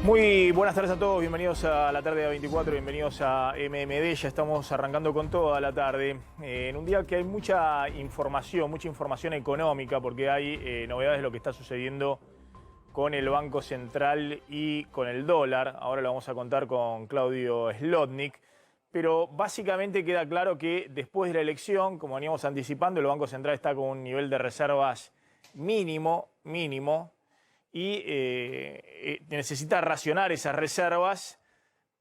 Muy buenas tardes a todos, bienvenidos a la tarde de 24, bienvenidos a MMD, ya estamos arrancando con toda la tarde, en un día que hay mucha información económica, porque hay novedades de lo que está sucediendo con el Banco Central y con el dólar. Ahora lo vamos a contar con Claudio Zlotnik, pero básicamente queda claro que después de la elección, como veníamos anticipando, el Banco Central está con un nivel de reservas mínimo, y necesita racionar esas reservas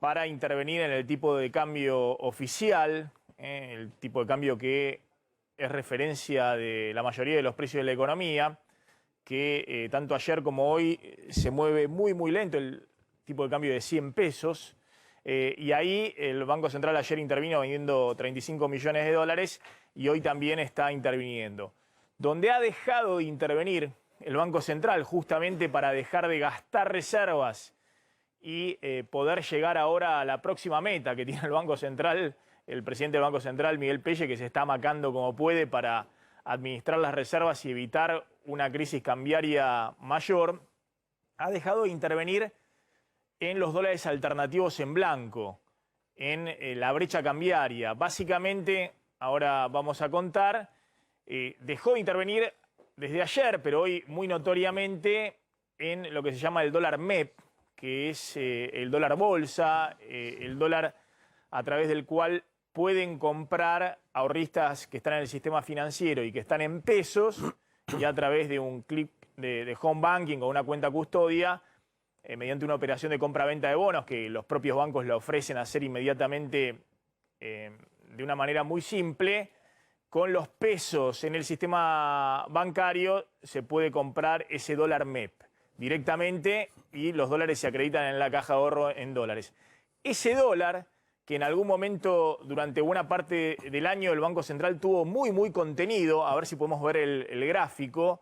para intervenir en el tipo de cambio oficial, el tipo de cambio que es referencia de la mayoría de los precios de la economía, que tanto ayer como hoy se mueve muy lento, el tipo de cambio de 100 pesos, y ahí el Banco Central ayer intervino vendiendo 35 millones de dólares y hoy también está interviniendo. Donde ha dejado de intervenir el Banco Central, justamente para dejar de gastar reservas y poder llegar ahora a la próxima meta que tiene el Banco Central, el presidente del Banco Central, Miguel Pelle, que se está macando como puede para administrar las reservas y evitar una crisis cambiaria mayor, ha dejado de intervenir en los dólares alternativos en blanco, en la brecha cambiaria. Básicamente, ahora vamos a contar, dejó de intervenir desde ayer, pero hoy muy notoriamente, en lo que se llama el dólar MEP, que es el dólar bolsa, el dólar a través del cual pueden comprar ahorristas que están en el sistema financiero y que están en pesos, y a través de un clic de home banking o una cuenta custodia, mediante una operación de compra-venta de bonos que los propios bancos le ofrecen hacer inmediatamente de una manera muy simple. Con los pesos en el sistema bancario se puede comprar ese dólar MEP directamente y los dólares se acreditan en la caja de ahorro en dólares. Ese dólar, que en algún momento durante buena parte del año el Banco Central tuvo muy contenido, a ver si podemos ver el gráfico,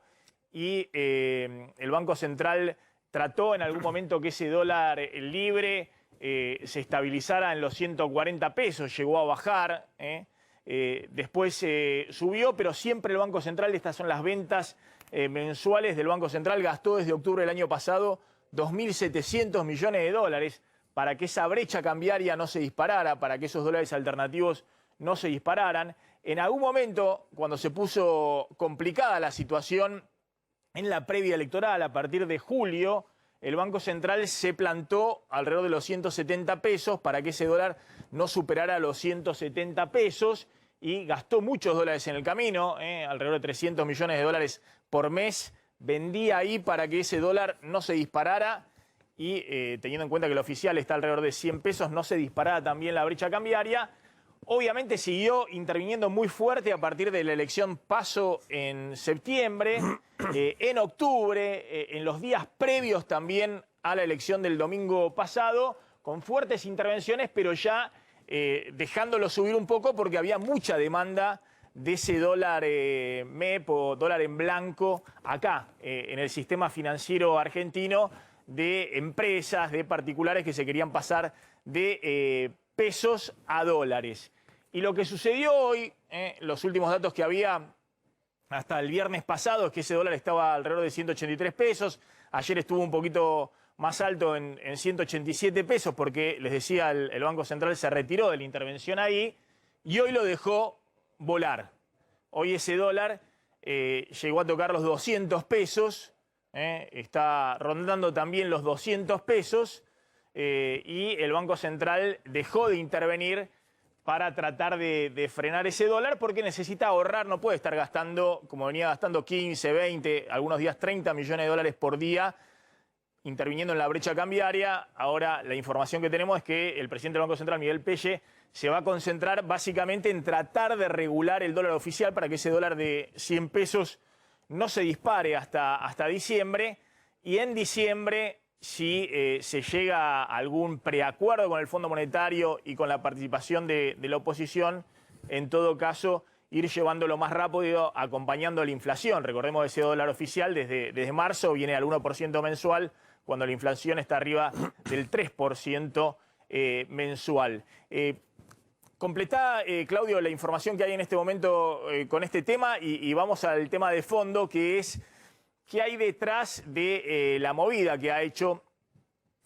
y el Banco Central trató en algún momento que ese dólar libre se estabilizara en los 140 pesos, llegó a bajar, después subió, pero siempre el Banco Central, estas son las ventas mensuales del Banco Central, gastó desde octubre del año pasado 2.700 millones de dólares para que esa brecha cambiaria no se disparara, para que esos dólares alternativos no se dispararan. En algún momento, cuando se puso complicada la situación en la previa electoral, a partir de julio, el Banco Central se plantó alrededor de los 170 pesos para que ese dólar no superara los 170 pesos y gastó muchos dólares en el camino, alrededor de 300 millones de dólares por mes. Vendía ahí para que ese dólar no se disparara y teniendo en cuenta que el oficial está alrededor de 100 pesos, no se disparara también la brecha cambiaria. Obviamente siguió interviniendo muy fuerte a partir de la elección PASO en septiembre, en octubre, en los días previos también a la elección del domingo pasado, con fuertes intervenciones, pero ya dejándolo subir un poco porque había mucha demanda de ese dólar MEP o dólar en blanco acá, en el sistema financiero argentino, de empresas, de particulares que se querían pasar de pesos a dólares. Y lo que sucedió hoy, los últimos datos que había hasta el viernes pasado, es que ese dólar estaba alrededor de 183 pesos. Ayer estuvo un poquito más alto en 187 pesos porque, les decía, el Banco Central se retiró de la intervención ahí y hoy lo dejó volar. Hoy ese dólar llegó a tocar los 200 pesos, está rondando también los 200 pesos y el Banco Central dejó de intervenir para tratar de frenar ese dólar porque necesita ahorrar, no puede estar gastando, como venía gastando, 15, 20, algunos días 30 millones de dólares por día, interviniendo en la brecha cambiaria. Ahora la información que tenemos es que el presidente del Banco Central, Miguel Pelle, se va a concentrar básicamente en tratar de regular el dólar oficial para que ese dólar de 100 pesos no se dispare hasta diciembre, y en diciembre, si se llega a algún preacuerdo con el Fondo Monetario y con la participación de la oposición, en todo caso, ir llevándolo más rápido, acompañando la inflación. Recordemos que ese dólar oficial desde marzo viene al 1% mensual, cuando la inflación está arriba del 3% mensual. Completá, Claudio, la información que hay en este momento con este tema y vamos al tema de fondo, que es qué hay detrás de la movida que ha hecho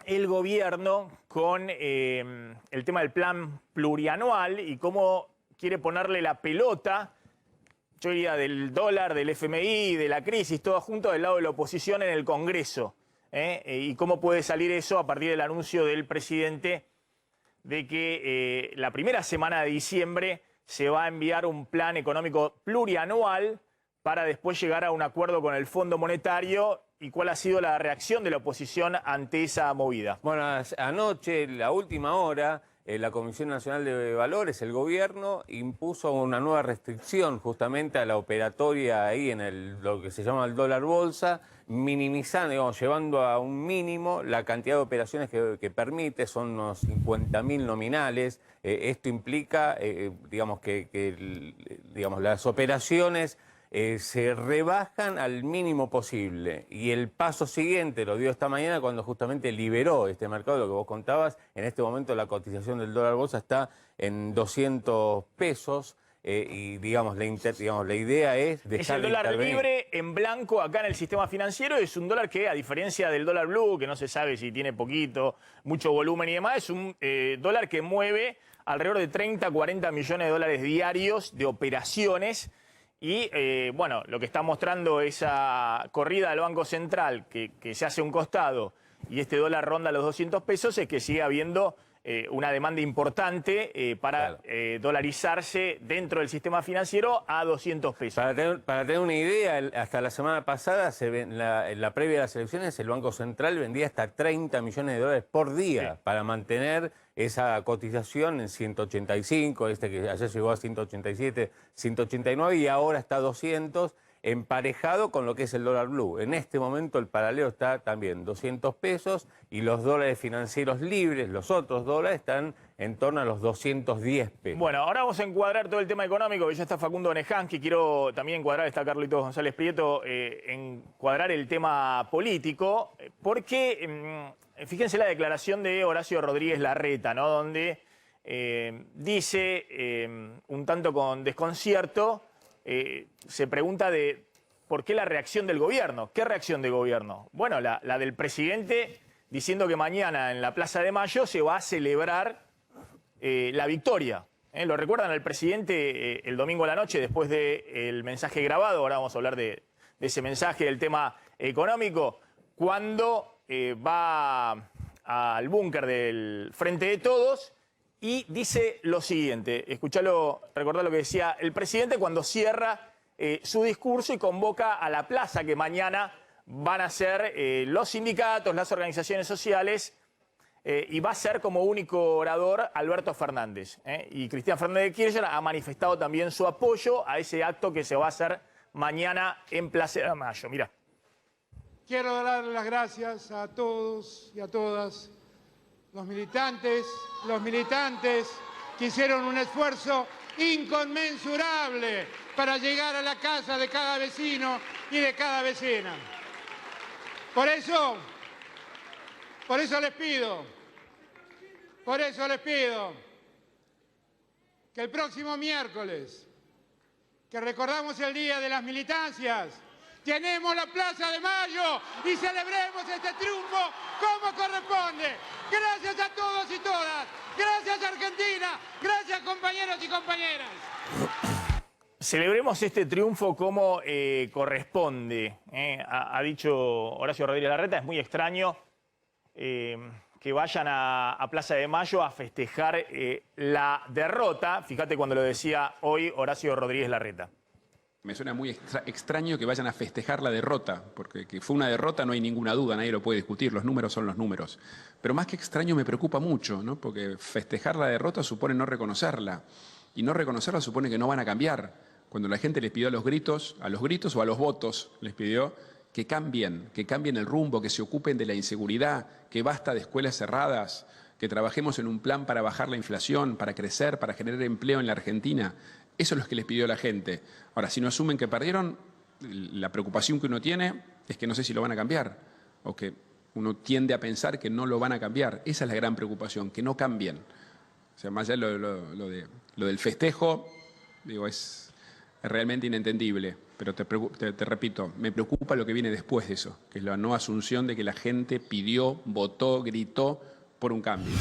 el gobierno con el tema del plan plurianual y cómo quiere ponerle la pelota, yo diría, del dólar, del FMI, de la crisis, todo junto del lado de la oposición en el Congreso. Y cómo puede salir eso a partir del anuncio del presidente de que la primera semana de diciembre se va a enviar un plan económico plurianual para después llegar a un acuerdo con el Fondo Monetario. ¿Y cuál ha sido la reacción de la oposición ante esa movida? Bueno, anoche, la última hora, la Comisión Nacional de Valores, el gobierno, impuso una nueva restricción justamente a la operatoria ahí en lo que se llama el dólar bolsa, minimizando, digamos, llevando a un mínimo la cantidad de operaciones que permite, son unos 50.000 nominales. Esto implica, digamos, digamos, las operaciones se rebajan al mínimo posible. Y el paso siguiente lo dio esta mañana cuando justamente liberó este mercado, lo que vos contabas. En este momento la cotización del dólar bolsa está en 200 pesos. Y digamos la idea es dejar es el dólar libre en blanco acá en el sistema financiero. Es un dólar que, a diferencia del dólar blue, que no se sabe si tiene poquito, mucho volumen y demás, es un dólar que mueve alrededor de 30, 40 millones de dólares diarios de operaciones. Y bueno, lo que está mostrando esa corrida del Banco Central, que se hace a un costado y este dólar ronda los 200 pesos, es que sigue habiendo una demanda importante para dolarizarse dentro del sistema financiero a 200 pesos. Para tener una idea, hasta la semana pasada, en la previa de las elecciones, el Banco Central vendía hasta 30 millones de dólares por día para mantener esa cotización en 185, que ayer llegó a 187, 189 y ahora está a 200, emparejado con lo que es el dólar blue. En este momento el paralelo está también 200 pesos y los dólares financieros libres, los otros dólares, están en torno a los 210 pesos. Bueno, ahora vamos a encuadrar todo el tema económico, que ya está Facundo Oneján, que quiero también encuadrar, está Carlitos González Prieto, encuadrar el tema político, porque fíjense la declaración de Horacio Rodríguez Larreta, ¿no? Donde dice, un tanto con desconcierto, se pregunta de por qué la reacción del gobierno. ¿Qué reacción del gobierno? Bueno, la del presidente diciendo que mañana en la Plaza de Mayo se va a celebrar la victoria. ¿Lo recuerdan al presidente el domingo a la noche después del mensaje grabado? Ahora vamos a hablar de ese mensaje, del tema económico, cuando va al búnker del Frente de Todos y dice lo siguiente. Escuchalo, recordá lo que decía el presidente cuando cierra su discurso y convoca a la plaza que mañana van a ser los sindicatos, las organizaciones sociales, y va a ser como único orador Alberto Fernández. Y Cristina Fernández de Kirchner ha manifestado también su apoyo a ese acto que se va a hacer mañana en Plaza de Mayo. Mirá. Quiero dar las gracias a todos y a todas los militantes que hicieron un esfuerzo inconmensurable para llegar a la casa de cada vecino y de cada vecina. Por eso les pido que el próximo miércoles, que recordamos el Día de las Militancias, llenemos la Plaza de Mayo y celebremos este triunfo como corresponde. Gracias a todos y todas. Gracias Argentina. Gracias compañeros y compañeras. Celebremos este triunfo como corresponde. Ha dicho Horacio Rodríguez Larreta, es muy extraño que vayan a Plaza de Mayo a festejar la derrota. Fíjate cuando lo decía hoy Horacio Rodríguez Larreta. Me suena muy extraño que vayan a festejar la derrota, porque que fue una derrota no hay ninguna duda, nadie lo puede discutir, los números son los números. Pero más que extraño me preocupa mucho, ¿no? Porque festejar la derrota supone no reconocerla, y no reconocerla supone que no van a cambiar. Cuando la gente les pidió a los gritos o a los votos, les pidió que cambien el rumbo, que se ocupen de la inseguridad, que basta de escuelas cerradas, que trabajemos en un plan para bajar la inflación, para crecer, para generar empleo en la Argentina. Eso es lo que les pidió la gente. Ahora, si no asumen que perdieron, la preocupación que uno tiene es que no sé si lo van a cambiar, o que uno tiende a pensar que no lo van a cambiar. Esa es la gran preocupación, que no cambien. O sea, más allá de lo del festejo, digo, es realmente inentendible. Pero te repito, me preocupa lo que viene después de eso, que es la no asunción de que la gente pidió, votó, gritó por un cambio.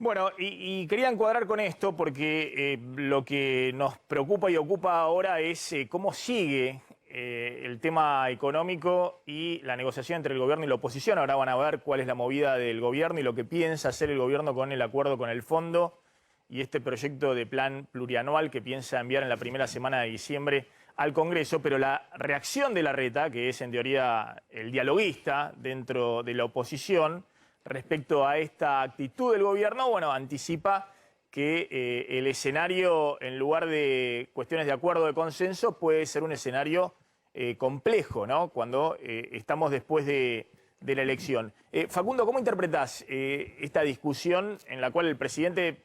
Bueno, y quería encuadrar con esto porque lo que nos preocupa y ocupa ahora es cómo sigue el tema económico y la negociación entre el gobierno y la oposición. Ahora van a ver cuál es la movida del gobierno y lo que piensa hacer el gobierno con el acuerdo con el fondo y este proyecto de plan plurianual que piensa enviar en la primera semana de diciembre al Congreso. Pero la reacción de Larreta, que es en teoría el dialoguista dentro de la oposición, respecto a esta actitud del gobierno, bueno, anticipa que el escenario, en lugar de cuestiones de acuerdo, de consenso, puede ser un escenario complejo, ¿no? Cuando estamos después de la elección. Facundo, ¿cómo interpretás esta discusión en la cual el presidente,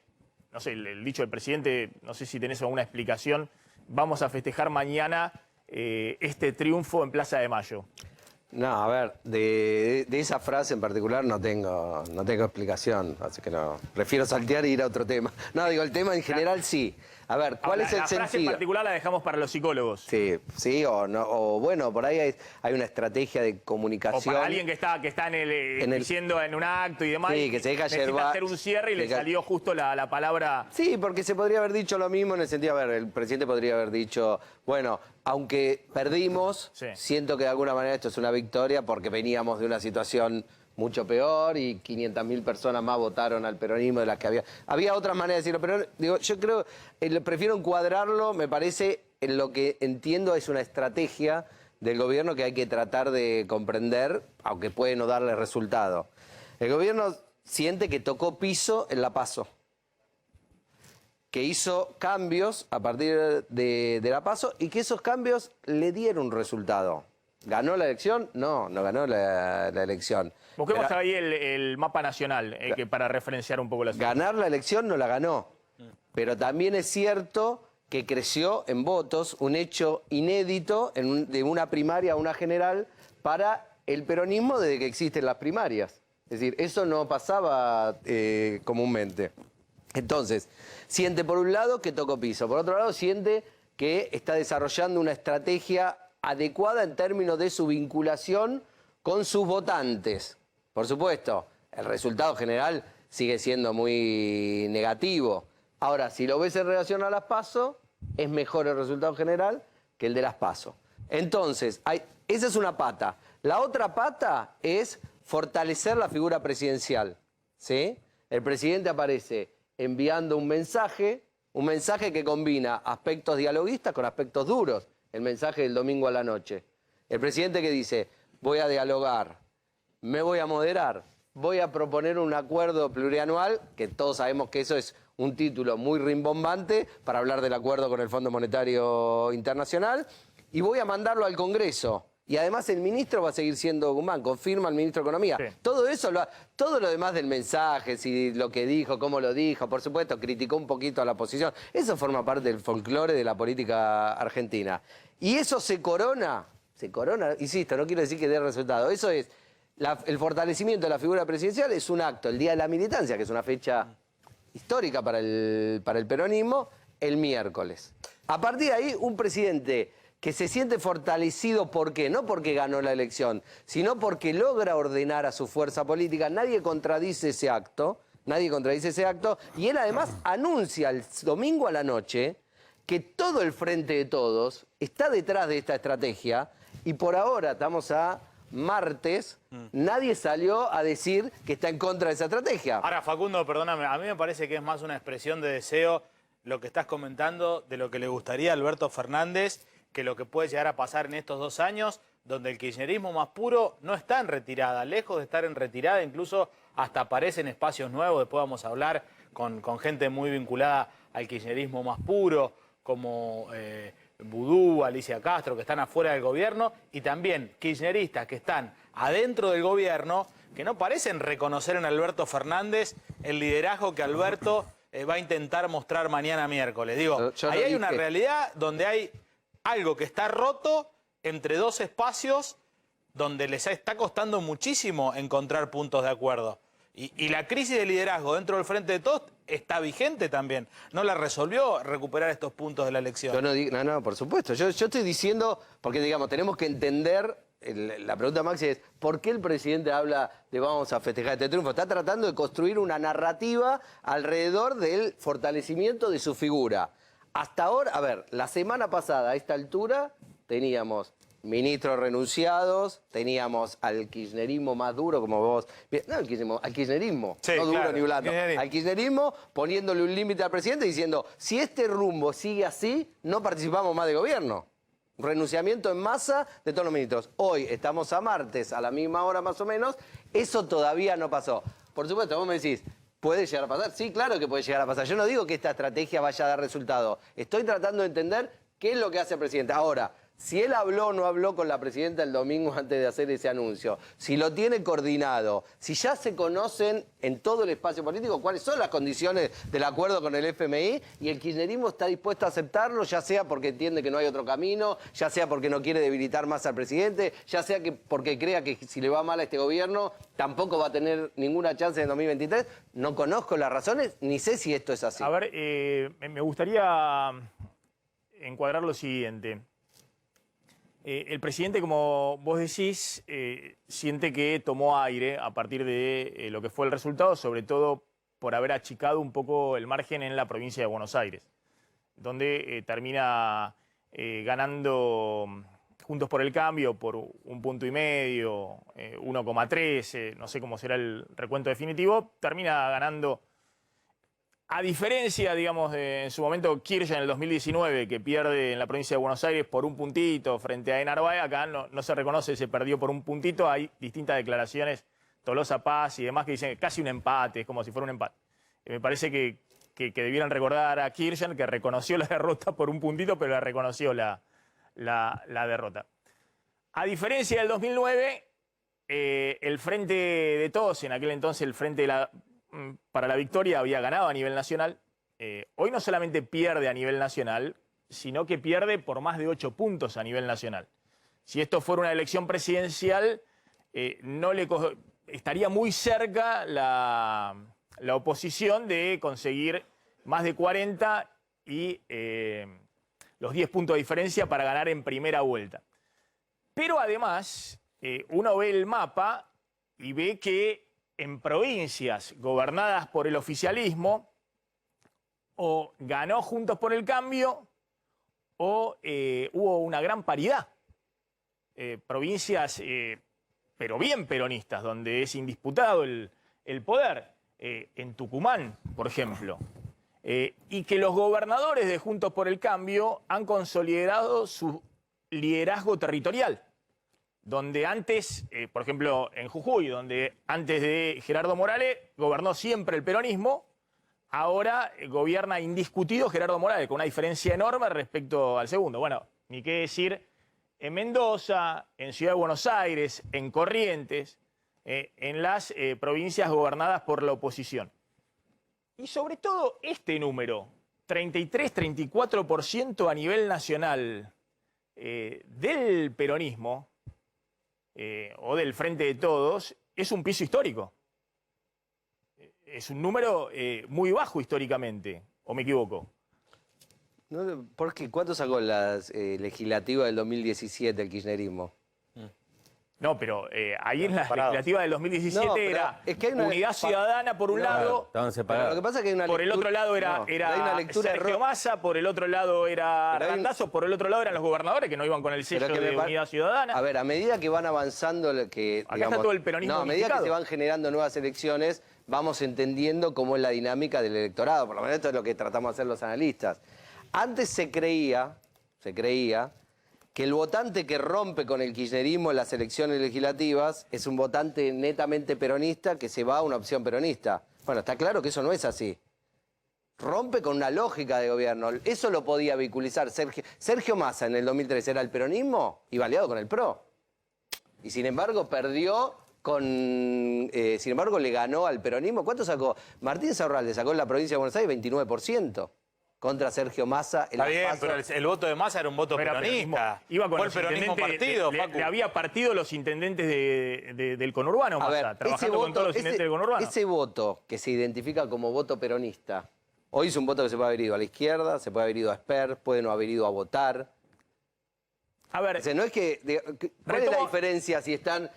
no sé, el dicho del presidente, no sé si tenés alguna explicación, vamos a festejar mañana este triunfo en Plaza de Mayo? No, a ver, de esa frase en particular no tengo explicación, así que no, prefiero saltear e ir a otro tema. No, digo, el tema en general sí. A ver, ¿cuál es el sentido? La frase en particular la dejamos para los psicólogos. Sí, sí, o bueno, por ahí hay una estrategia de comunicación. O para alguien que está diciendo en un acto y demás, sí, que se deja necesita hacer un cierre y le salió justo la palabra. Sí, porque se podría haber dicho lo mismo en el sentido, a ver, el presidente podría haber dicho, bueno, aunque perdimos, sí, siento que de alguna manera esto es una victoria porque veníamos de una situación mucho peor y 500.000 personas más votaron al peronismo de las que había. Había otras maneras de decirlo, pero digo, yo creo, prefiero encuadrarlo, me parece, en lo que entiendo es una estrategia del gobierno que hay que tratar de comprender, aunque puede no darle resultado. El gobierno siente que tocó piso en la PASO, que hizo cambios a partir de la PASO y que esos cambios le dieron resultado. ¿Ganó la elección? No, no ganó la elección. Busquemos ahí el mapa nacional que para referenciar un poco la situación. Ganar la elección no la ganó, pero también es cierto que creció en votos, un hecho inédito de una primaria a una general para el peronismo desde que existen las primarias. Es decir, eso no pasaba comúnmente. Entonces, siente por un lado que tocó piso, por otro lado siente que está desarrollando una estrategia adecuada en términos de su vinculación con sus votantes. Por supuesto, el resultado general sigue siendo muy negativo. Ahora, si lo ves en relación a las PASO, es mejor el resultado general que el de las PASO. Entonces, esa es una pata. La otra pata es fortalecer la figura presidencial, ¿sí? El presidente aparece enviando un mensaje que combina aspectos dialoguistas con aspectos duros. El mensaje del domingo a la noche. El presidente que dice, voy a dialogar, me voy a moderar, voy a proponer un acuerdo plurianual, que todos sabemos que eso es un título muy rimbombante para hablar del acuerdo con el Fondo Monetario Internacional, y voy a mandarlo al Congreso. Y además el ministro va a seguir siendo Guzmán, confirma el ministro de Economía. Sí. Todo eso, todo lo demás del mensaje, si lo que dijo, cómo lo dijo, por supuesto, criticó un poquito a la oposición. Eso forma parte del folclore de la política argentina. Y eso se corona, insisto, no quiero decir que dé resultado. Eso es, el fortalecimiento de la figura presidencial es un acto, el Día de la Militancia, que es una fecha histórica para el peronismo, el miércoles. A partir de ahí, un presidente que se siente fortalecido, ¿por qué? No porque ganó la elección, sino porque logra ordenar a su fuerza política. Nadie contradice ese acto, y él además anuncia el domingo a la noche que todo el Frente de Todos está detrás de esta estrategia, y por ahora, estamos a martes, nadie salió a decir que está en contra de esa estrategia. Ahora, Facundo, perdóname, a mí me parece que es más una expresión de deseo lo que estás comentando de lo que le gustaría a Alberto Fernández, que lo que puede llegar a pasar en estos 2 años, donde el kirchnerismo más puro no está en retirada, lejos de estar en retirada, incluso hasta aparecen espacios nuevos, después vamos a hablar con gente muy vinculada al kirchnerismo más puro, como Vudú, Alicia Castro, que están afuera del gobierno, y también kirchneristas que están adentro del gobierno, que no parecen reconocer en Alberto Fernández el liderazgo que Alberto va a intentar mostrar mañana miércoles. Digo, ahí hay una realidad donde hay algo que está roto entre 2 espacios donde les está costando muchísimo encontrar puntos de acuerdo. Y la crisis de liderazgo dentro del Frente de Todos está vigente también. No la resolvió recuperar estos puntos de la elección. Yo no digo, no, por supuesto. Yo estoy diciendo, porque digamos, tenemos que entender, la pregunta, Maxi, es ¿por qué el presidente habla de vamos a festejar este triunfo? Está tratando de construir una narrativa alrededor del fortalecimiento de su figura. Hasta ahora, a ver, la semana pasada a esta altura teníamos ministros renunciados, teníamos al kirchnerismo más duro, como vos... No, al kirchnerismo, Sí, no duro claro, ni blando. kirchnerismo. Al kirchnerismo poniéndole un límite al presidente diciendo, si este rumbo sigue así, no participamos más de gobierno. Renunciamiento en masa de todos los ministros. Hoy estamos a martes, a la misma hora más o menos, eso todavía no pasó. Por supuesto, vos me decís, ¿puede llegar a pasar? Sí, claro que puede llegar a pasar. Yo no digo que esta estrategia vaya a dar resultado. Estoy tratando de entender qué es lo que hace el presidente. Ahora, si él habló o no habló con la presidenta el domingo antes de hacer ese anuncio, si lo tiene coordinado, si ya se conocen en todo el espacio político cuáles son las condiciones del acuerdo con el FMI y el kirchnerismo está dispuesto a aceptarlo, ya sea porque entiende que no hay otro camino, ya sea porque no quiere debilitar más al presidente, ya sea que porque crea que si le va mal a este gobierno tampoco va a tener ninguna chance en 2023. No conozco las razones, ni sé si esto es así. A ver, me gustaría encuadrar lo siguiente. El presidente, como vos decís, siente que tomó aire a partir de lo que fue el resultado, sobre todo por haber achicado un poco el margen en la provincia de Buenos Aires, donde termina ganando Juntos por el Cambio por 1,5 puntos, 1,3, no sé cómo será el recuento definitivo, termina ganando. A diferencia, digamos, en su momento Kirchner en el 2019, que pierde en la provincia de Buenos Aires por 1 puntito frente a Narváez, acá no se reconoce, se perdió por 1 puntito. Hay distintas declaraciones, Tolosa Paz y demás, que dicen casi un empate, es como si fuera un empate. Me parece que debieran recordar a Kirchner, que reconoció la derrota por 1 puntito, pero la reconoció la derrota. A diferencia del 2009, el Frente de Todos, en aquel entonces el Frente para la Victoria, había ganado a nivel nacional. Hoy no solamente pierde a nivel nacional, sino que pierde por más de 8 puntos a nivel nacional. Si esto fuera una elección presidencial, estaría muy cerca la oposición de conseguir más de 40 y los 10 puntos de diferencia para ganar en primera vuelta. Pero además, uno ve el mapa y ve que en provincias gobernadas por el oficialismo, o ganó Juntos por el Cambio, o hubo una gran paridad. Provincias, pero bien peronistas, donde es indisputado el poder. En Tucumán, por ejemplo. Y que los gobernadores de Juntos por el Cambio han consolidado su liderazgo territorial. Donde antes, por ejemplo, en Jujuy, donde antes de Gerardo Morales gobernó siempre el peronismo, ahora gobierna indiscutido Gerardo Morales, con una diferencia enorme respecto al segundo. Bueno, ni qué decir en Mendoza, en Ciudad de Buenos Aires, en Corrientes, en las provincias gobernadas por la oposición. Y sobre todo este número, 33-34% a nivel nacional del peronismo, o del Frente de Todos, es un piso histórico. Es un número muy bajo históricamente, ¿o me equivoco? No, ¿por qué? ¿Cuánto sacó las legislativas del 2017 el kirchnerismo? No, pero ahí en la legislativa del 2017 No, pero era es que hay una- Unidad Ciudadana por un lado, Estaban separados. Lo que pasa es que hay una por el lectura- otro lado era hay una lectura Sergio Massa, por el otro lado era Pero hay un- Randazzo, por el otro lado eran los gobernadores que no iban con el sello Pero que de me pa- Unidad Ciudadana. A ver, a medida que van avanzando, Acá está todo el peronismo No, a medida que unificado. se van generando nuevas elecciones, vamos entendiendo cómo es la dinámica del electorado. Por lo menos esto es lo que tratamos de hacer los analistas. Antes se creía que el votante que rompe con el kirchnerismo en las elecciones legislativas es un votante netamente peronista que se va a una opción peronista. Bueno, está claro que eso no es así. Rompe con una lógica de gobierno. Eso lo podía vehiculizar. Sergio Massa en el 2003 era el peronismo y aliado con el PRO. Y sin embargo perdió sin embargo le ganó al peronismo. ¿Cuánto sacó? Martín Saurralde sacó en la provincia de Buenos Aires 29%. contra Sergio Massa en Está las bien, PASO. pero el voto de Massa era un voto Era peronista. Iba con Fue el los peronismo intendentes, partido, Facu. le había partido los intendentes del conurbano, A ver, Massa, trabajando con todos los intendentes del conurbano. ese voto que se identifica como voto peronista, hoy es un voto que se puede haber ido a la izquierda, se puede haber ido a Esper, puede no haber ido a votar. A ver, O sea, no es que... ¿Cuál es la Retomo- diferencia si están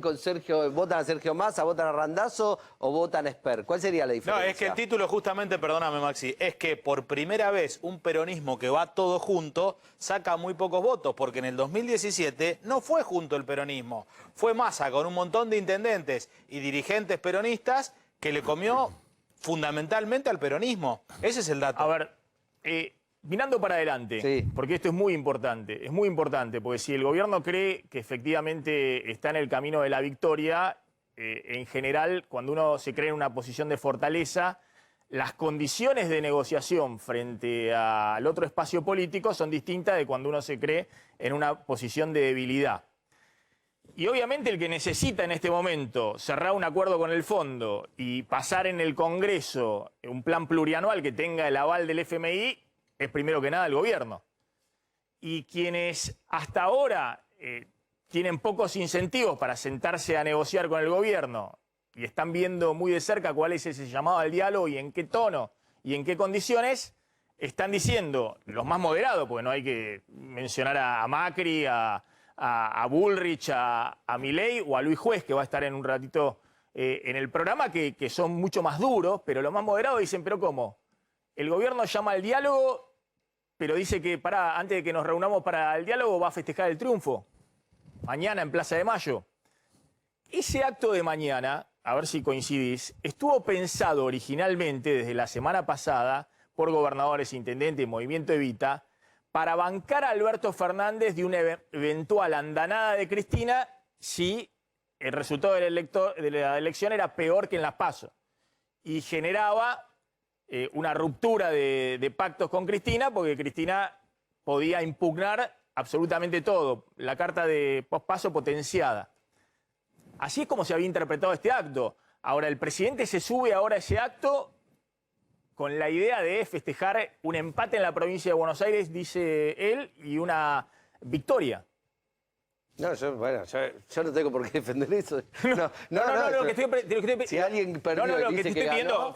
con Sergio, votan a Sergio Massa, votan a Randazzo o votan a Esper? ¿Cuál sería la No, diferencia? es que el título justamente, perdóname Maxi, es que por primera vez un peronismo que va todo junto saca muy pocos votos, porque en el 2017 no fue junto el peronismo, fue Massa con un montón de intendentes y dirigentes peronistas que le comió fundamentalmente al peronismo. Ese es el dato. a ver, mirando para adelante, Sí. porque esto es muy importante, porque si el gobierno cree que efectivamente está en el camino de la victoria, en general, cuando uno se cree en una posición de fortaleza, las condiciones de negociación frente al otro espacio político son distintas de cuando uno se cree en una posición de debilidad. Y obviamente el que necesita en este momento cerrar un acuerdo con el fondo y pasar en el Congreso un plan plurianual que tenga el aval del FMI es primero que nada el gobierno. Y quienes hasta ahora tienen pocos incentivos para sentarse a negociar con el gobierno y están viendo muy de cerca cuál es ese llamado al diálogo y en qué tono y en qué condiciones, están diciendo, los más moderados, porque no hay que mencionar a Macri, a Bullrich, a Milei o a Luis Juez, que va a estar en un ratito en el programa, que son mucho más duros, pero los más moderados dicen, ¿pero cómo? El gobierno llama al diálogo, pero dice que antes de que nos reunamos para el diálogo va a festejar el triunfo. Mañana en Plaza de Mayo. Ese acto de mañana, a ver si coincidís, estuvo pensado originalmente desde la semana pasada por gobernadores, intendentes y Movimiento Evita para bancar a Alberto Fernández de una eventual andanada de Cristina si el resultado de la elección era peor que en las PASO. Y generaba una ruptura de pactos con Cristina, porque Cristina podía impugnar absolutamente todo, la carta de pospaso potenciada. Así es como se había interpretado este acto. Ahora, el presidente se sube ahora a ese acto con la idea de festejar un empate en la provincia de Buenos Aires, dice él, y una victoria. No, yo no tengo por qué defender eso. No, lo que estoy Si alguien perdió lo y que dice te estoy que pidiendo, ganó,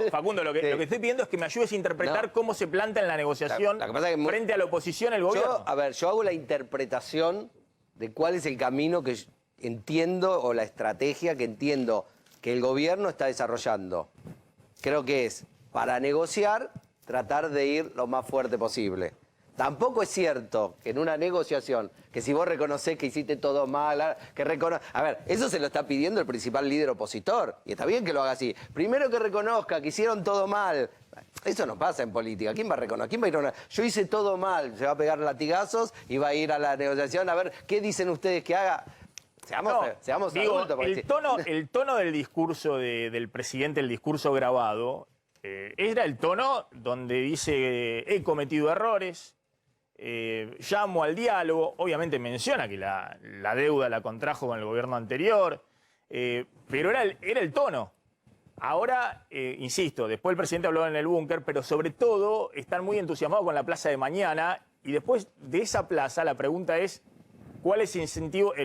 Facundo, lo que estoy pidiendo es que me ayudes a interpretar No. cómo se planta en la negociación Lo que pasa es que frente a la oposición el gobierno. yo hago la interpretación de cuál es el camino que entiendo o la estrategia que entiendo que el gobierno está desarrollando. Creo que es para negociar, tratar de ir lo más fuerte posible. Tampoco es cierto que en una negociación, que si vos reconocés que hiciste todo mal, A ver, eso se lo está pidiendo el principal líder opositor, y está bien que lo haga así. Primero que reconozca que hicieron todo mal. Eso no pasa en política. ¿Quién va a reconocer? ¿Quién va a ir a una... Yo hice todo mal, se va a pegar latigazos y va a ir a la negociación a ver qué dicen ustedes que haga. Seamos adultos. Porque el tono del discurso del presidente, el discurso grabado, era el tono donde dice, he cometido errores, llamo al diálogo, obviamente menciona que la deuda la contrajo con el gobierno anterior, pero era el tono. Ahora, insisto, después el presidente habló en el búnker, pero sobre todo están muy entusiasmados con la plaza de mañana, y después de esa plaza la pregunta es, ¿cuál es el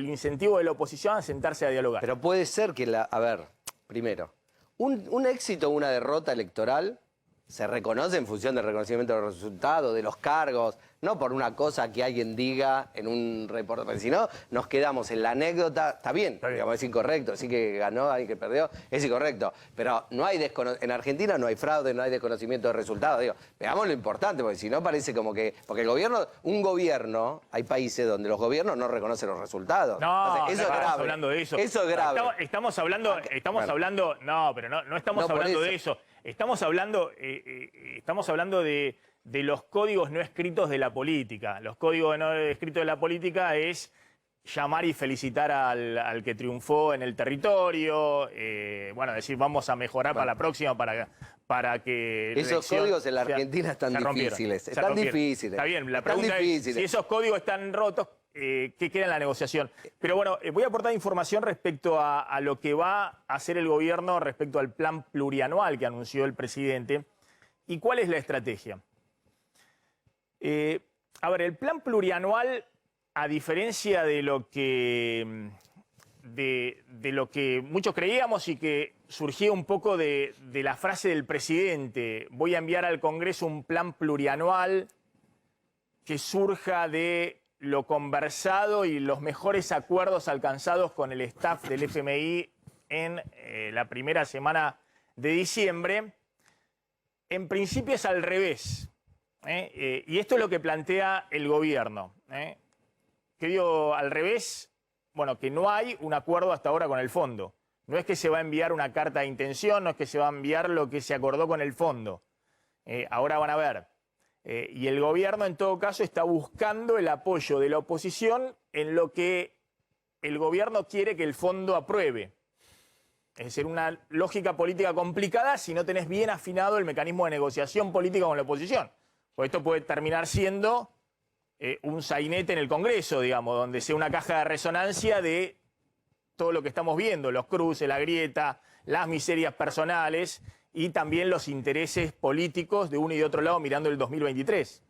incentivo de la oposición a sentarse a dialogar? Pero puede ser que a ver, primero, un éxito o una derrota electoral se reconoce en función del reconocimiento de los resultados, de los cargos, no por una cosa que alguien diga en un reporte, porque si no, nos quedamos en la anécdota, está bien. Digamos, es incorrecto, decir que ganó, alguien que perdió, es incorrecto, pero no hay en Argentina no hay fraude, no hay desconocimiento de resultados, digo, veamos lo importante, porque si no parece como que, porque un gobierno, hay países donde los gobiernos no reconocen los resultados. No, entonces, eso es grave. Hablando de eso. Eso es grave. Estamos hablando, no, pero no estamos hablando de eso. Estamos hablando de los códigos no escritos de la política. Los códigos no escritos de la política es llamar y felicitar al que triunfó en el territorio, decir vamos a mejorar para la próxima para que... Esos códigos en la Argentina están difíciles. Están difíciles. Está bien, la pregunta es, si esos códigos están rotos, ¿qué queda en la negociación? Pero bueno, voy a aportar información respecto a lo que va a hacer el gobierno respecto al plan plurianual que anunció el presidente. ¿Y cuál es la estrategia? A ver, el plan plurianual, a diferencia de lo que muchos creíamos y que surgía un poco de la frase del presidente, voy a enviar al Congreso un plan plurianual que surja de lo conversado y los mejores acuerdos alcanzados con el staff del FMI en la primera semana de diciembre, en principio es al revés. Y esto es lo que plantea el gobierno. ¿Qué digo al revés? Bueno, que no hay un acuerdo hasta ahora con el fondo. No es que se va a enviar una carta de intención, no es que se va a enviar lo que se acordó con el fondo. Ahora van a ver. Y el gobierno, en todo caso, está buscando el apoyo de la oposición en lo que el gobierno quiere que el fondo apruebe. Es decir, una lógica política complicada si no tenés bien afinado el mecanismo de negociación política con la oposición. Pues esto puede terminar siendo un sainete en el Congreso, digamos, donde sea una caja de resonancia de todo lo que estamos viendo, los cruces, la grieta, las miserias personales y también los intereses políticos de uno y de otro lado mirando el 2023.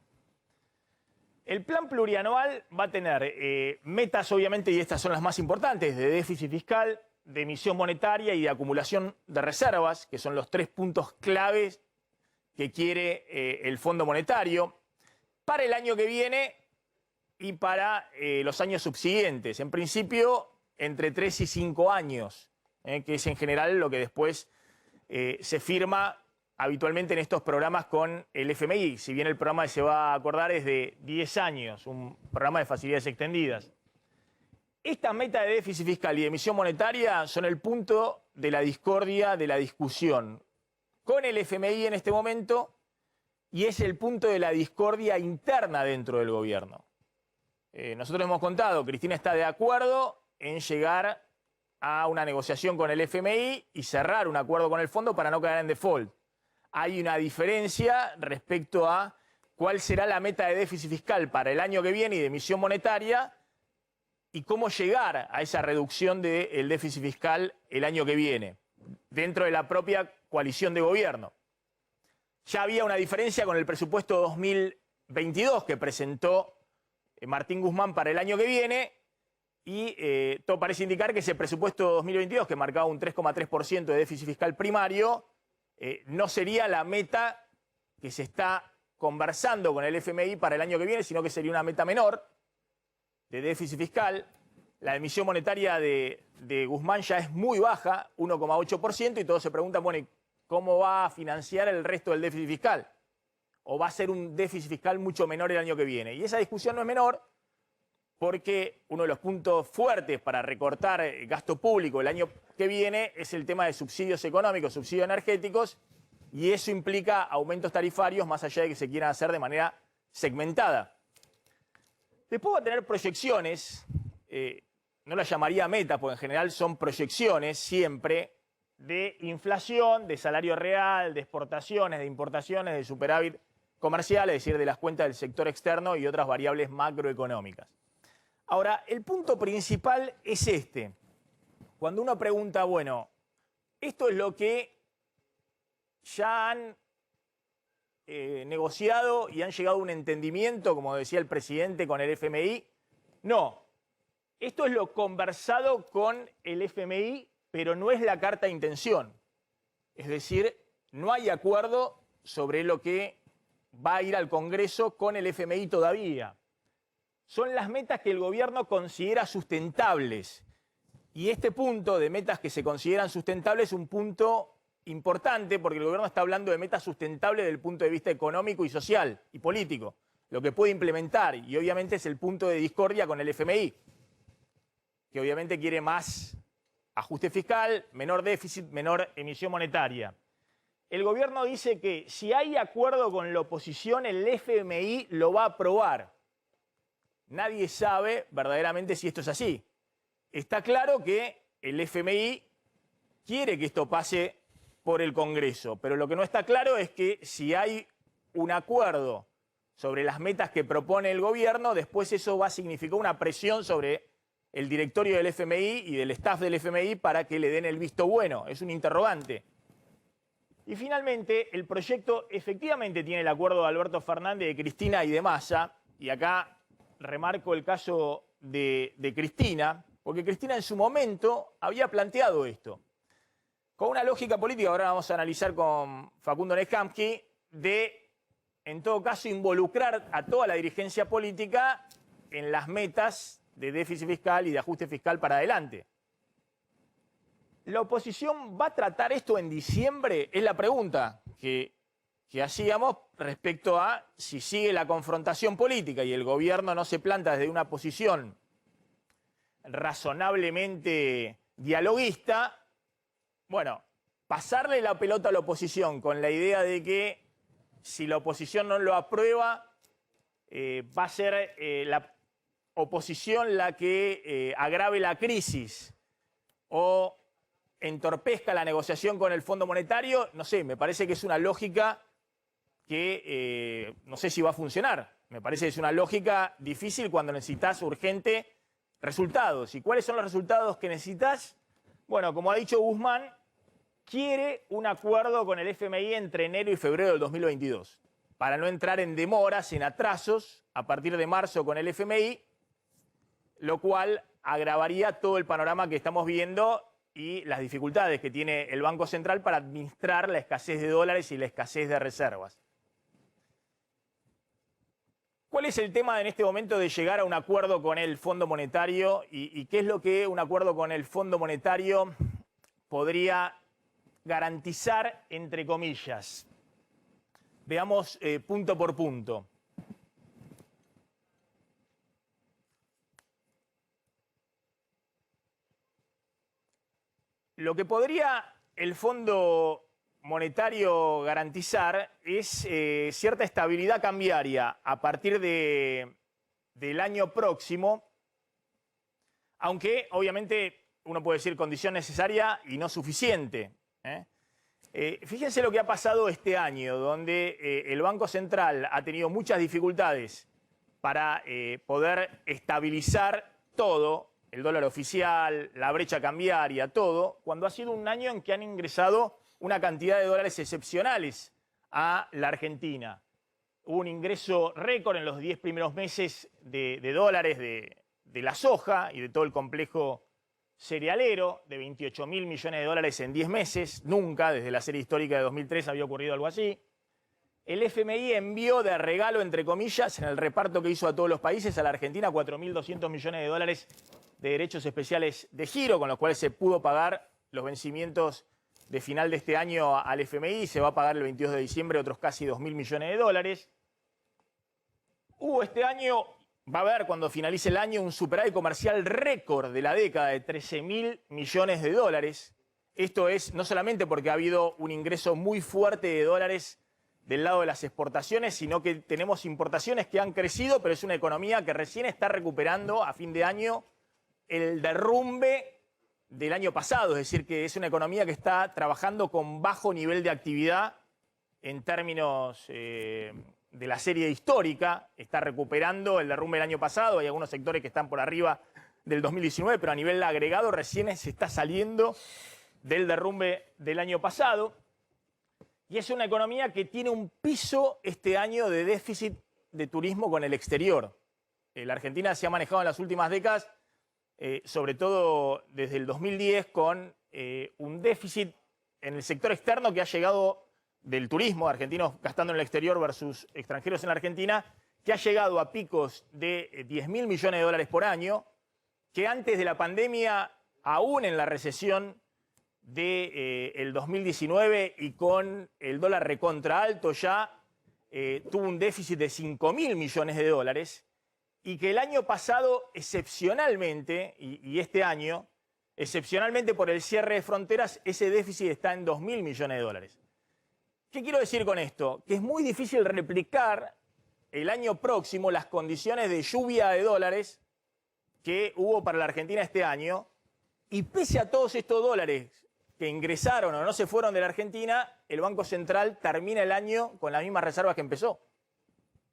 El plan plurianual va a tener metas, obviamente, y estas son las más importantes, de déficit fiscal, de emisión monetaria y de acumulación de reservas, que son los 3 puntos claves que quiere el Fondo Monetario para el año que viene y para los años subsiguientes. En principio, entre 3 y 5 años, que es en general lo que después se firma habitualmente en estos programas con el FMI. Si bien el programa que se va a acordar es de 10 años, un programa de facilidades extendidas. Estas metas de déficit fiscal y de emisión monetaria son el punto de la discordia, de la discusión con el FMI en este momento, y es el punto de la discordia interna dentro del gobierno. Nosotros hemos contado, Cristina está de acuerdo en llegar a una negociación con el FMI y cerrar un acuerdo con el fondo para no caer en default. Hay una diferencia respecto a cuál será la meta de déficit fiscal para el año que viene y de emisión monetaria y cómo llegar a esa reducción del déficit fiscal el año que viene, dentro de la propia coalición de gobierno. Ya había una diferencia con el presupuesto 2022 que presentó Martín Guzmán para el año que viene y todo parece indicar que ese presupuesto 2022, que marcaba un 3,3% de déficit fiscal primario, no sería la meta que se está conversando con el FMI para el año que viene, sino que sería una meta menor de déficit fiscal. La emisión monetaria de Guzmán ya es muy baja, 1,8%, y todos se preguntan, bueno, ¿cómo va a financiar el resto del déficit fiscal? ¿O va a ser un déficit fiscal mucho menor el año que viene? Y esa discusión no es menor porque uno de los puntos fuertes para recortar el gasto público el año que viene es el tema de subsidios económicos, subsidios energéticos, y eso implica aumentos tarifarios más allá de que se quieran hacer de manera segmentada. Después va a tener proyecciones, no las llamaría metas, porque en general son proyecciones siempre, de inflación, de salario real, de exportaciones, de importaciones, de superávit comercial, es decir, de las cuentas del sector externo y otras variables macroeconómicas. Ahora, el punto principal es este. Cuando uno pregunta, bueno, esto es lo que ya han negociado y han llegado a un entendimiento, como decía el presidente, con el FMI. No, esto es lo conversado con el FMI, pero no es la carta de intención. Es decir, no hay acuerdo sobre lo que va a ir al Congreso con el FMI todavía. Son las metas que el gobierno considera sustentables. Y este punto de metas que se consideran sustentables es un punto importante porque el gobierno está hablando de metas sustentables desde el punto de vista económico y social y político, lo que puede implementar, y obviamente es el punto de discordia con el FMI, que obviamente quiere más ajuste fiscal, menor déficit, menor emisión monetaria. El gobierno dice que si hay acuerdo con la oposición, el FMI lo va a aprobar. Nadie sabe verdaderamente si esto es así. Está claro que el FMI quiere que esto pase por el Congreso, pero lo que no está claro es que si hay un acuerdo sobre las metas que propone el gobierno, después eso va a significar una presión sobre el directorio del FMI y del staff del FMI para que le den el visto bueno. Es un interrogante. Y finalmente, el proyecto efectivamente tiene el acuerdo de Alberto Fernández, de Cristina y de Massa. Y acá remarco el caso de Cristina, porque Cristina en su momento había planteado esto, con una lógica política, ahora vamos a analizar con Facundo Nescamsky, de, en todo caso, involucrar a toda la dirigencia política en las metas de déficit fiscal y de ajuste fiscal para adelante. ¿La oposición va a tratar esto en diciembre? Es la pregunta que hacíamos respecto a si sigue la confrontación política y el gobierno no se planta desde una posición razonablemente dialoguista. Bueno, pasarle la pelota a la oposición con la idea de que si la oposición no lo aprueba, va a ser la oposición la que agrave la crisis o entorpezca la negociación con el Fondo Monetario, no sé, me parece que es una lógica que no sé si va a funcionar. Me parece que es una lógica difícil cuando necesitas urgente resultados. ¿Y cuáles son los resultados que necesitas? Bueno, como ha dicho Guzmán, quiere un acuerdo con el FMI entre enero y febrero del 2022, para no entrar en demoras, en atrasos, a partir de marzo con el FMI, lo cual agravaría todo el panorama que estamos viendo y las dificultades que tiene el Banco Central para administrar la escasez de dólares y la escasez de reservas. ¿Cuál es el tema en este momento de llegar a un acuerdo con el Fondo Monetario y qué es lo que un acuerdo con el Fondo Monetario podría garantizar, entre comillas? Veamos punto por punto. Lo que podría el Fondo Monetario garantizar es cierta estabilidad cambiaria a partir del año próximo, aunque obviamente uno puede decir condición necesaria y no suficiente. Fíjense lo que ha pasado este año, donde el Banco Central ha tenido muchas dificultades para poder estabilizar todo, el dólar oficial, la brecha cambiaria, todo, cuando ha sido un año en que han ingresado una cantidad de dólares excepcionales a la Argentina. Hubo un ingreso récord en los 10 primeros meses de dólares de la soja y de todo el complejo cerealero, de 28.000 millones de dólares en 10 meses. Nunca, desde la serie histórica de 2003, había ocurrido algo así. El FMI envió de regalo, entre comillas, en el reparto que hizo a todos los países, a la Argentina 4.200 millones de dólares de derechos especiales de giro, con los cuales se pudo pagar los vencimientos de final de este año al FMI. Se va a pagar el 22 de diciembre otros casi 2.000 millones de dólares. Hubo este año, va a haber cuando finalice el año, un superávit comercial récord de la década de 13.000 millones de dólares. Esto es no solamente porque ha habido un ingreso muy fuerte de dólares del lado de las exportaciones, sino que tenemos importaciones que han crecido, pero es una economía que recién está recuperando a fin de año el derrumbe del año pasado. Es decir, que es una economía que está trabajando con bajo nivel de actividad en términos de la serie histórica. Está recuperando el derrumbe del año pasado. Hay algunos sectores que están por arriba del 2019, pero a nivel agregado recién se está saliendo del derrumbe del año pasado. Y es una economía que tiene un piso este año de déficit de turismo con el exterior. La Argentina se ha manejado en las últimas décadas, sobre todo desde el 2010, con un déficit en el sector externo que ha llegado del turismo, argentinos gastando en el exterior versus extranjeros en la Argentina, que ha llegado a picos de 10.000 millones de dólares por año, que antes de la pandemia, aún en la recesión del 2019 y con el dólar recontra alto ya, tuvo un déficit de 5.000 millones de dólares, y que el año pasado excepcionalmente, y este año, excepcionalmente por el cierre de fronteras, ese déficit está en 2.000 millones de dólares. ¿Qué quiero decir con esto? Que es muy difícil replicar el año próximo las condiciones de lluvia de dólares que hubo para la Argentina este año, y pese a todos estos dólares que ingresaron o no se fueron de la Argentina, el Banco Central termina el año con las mismas reservas que empezó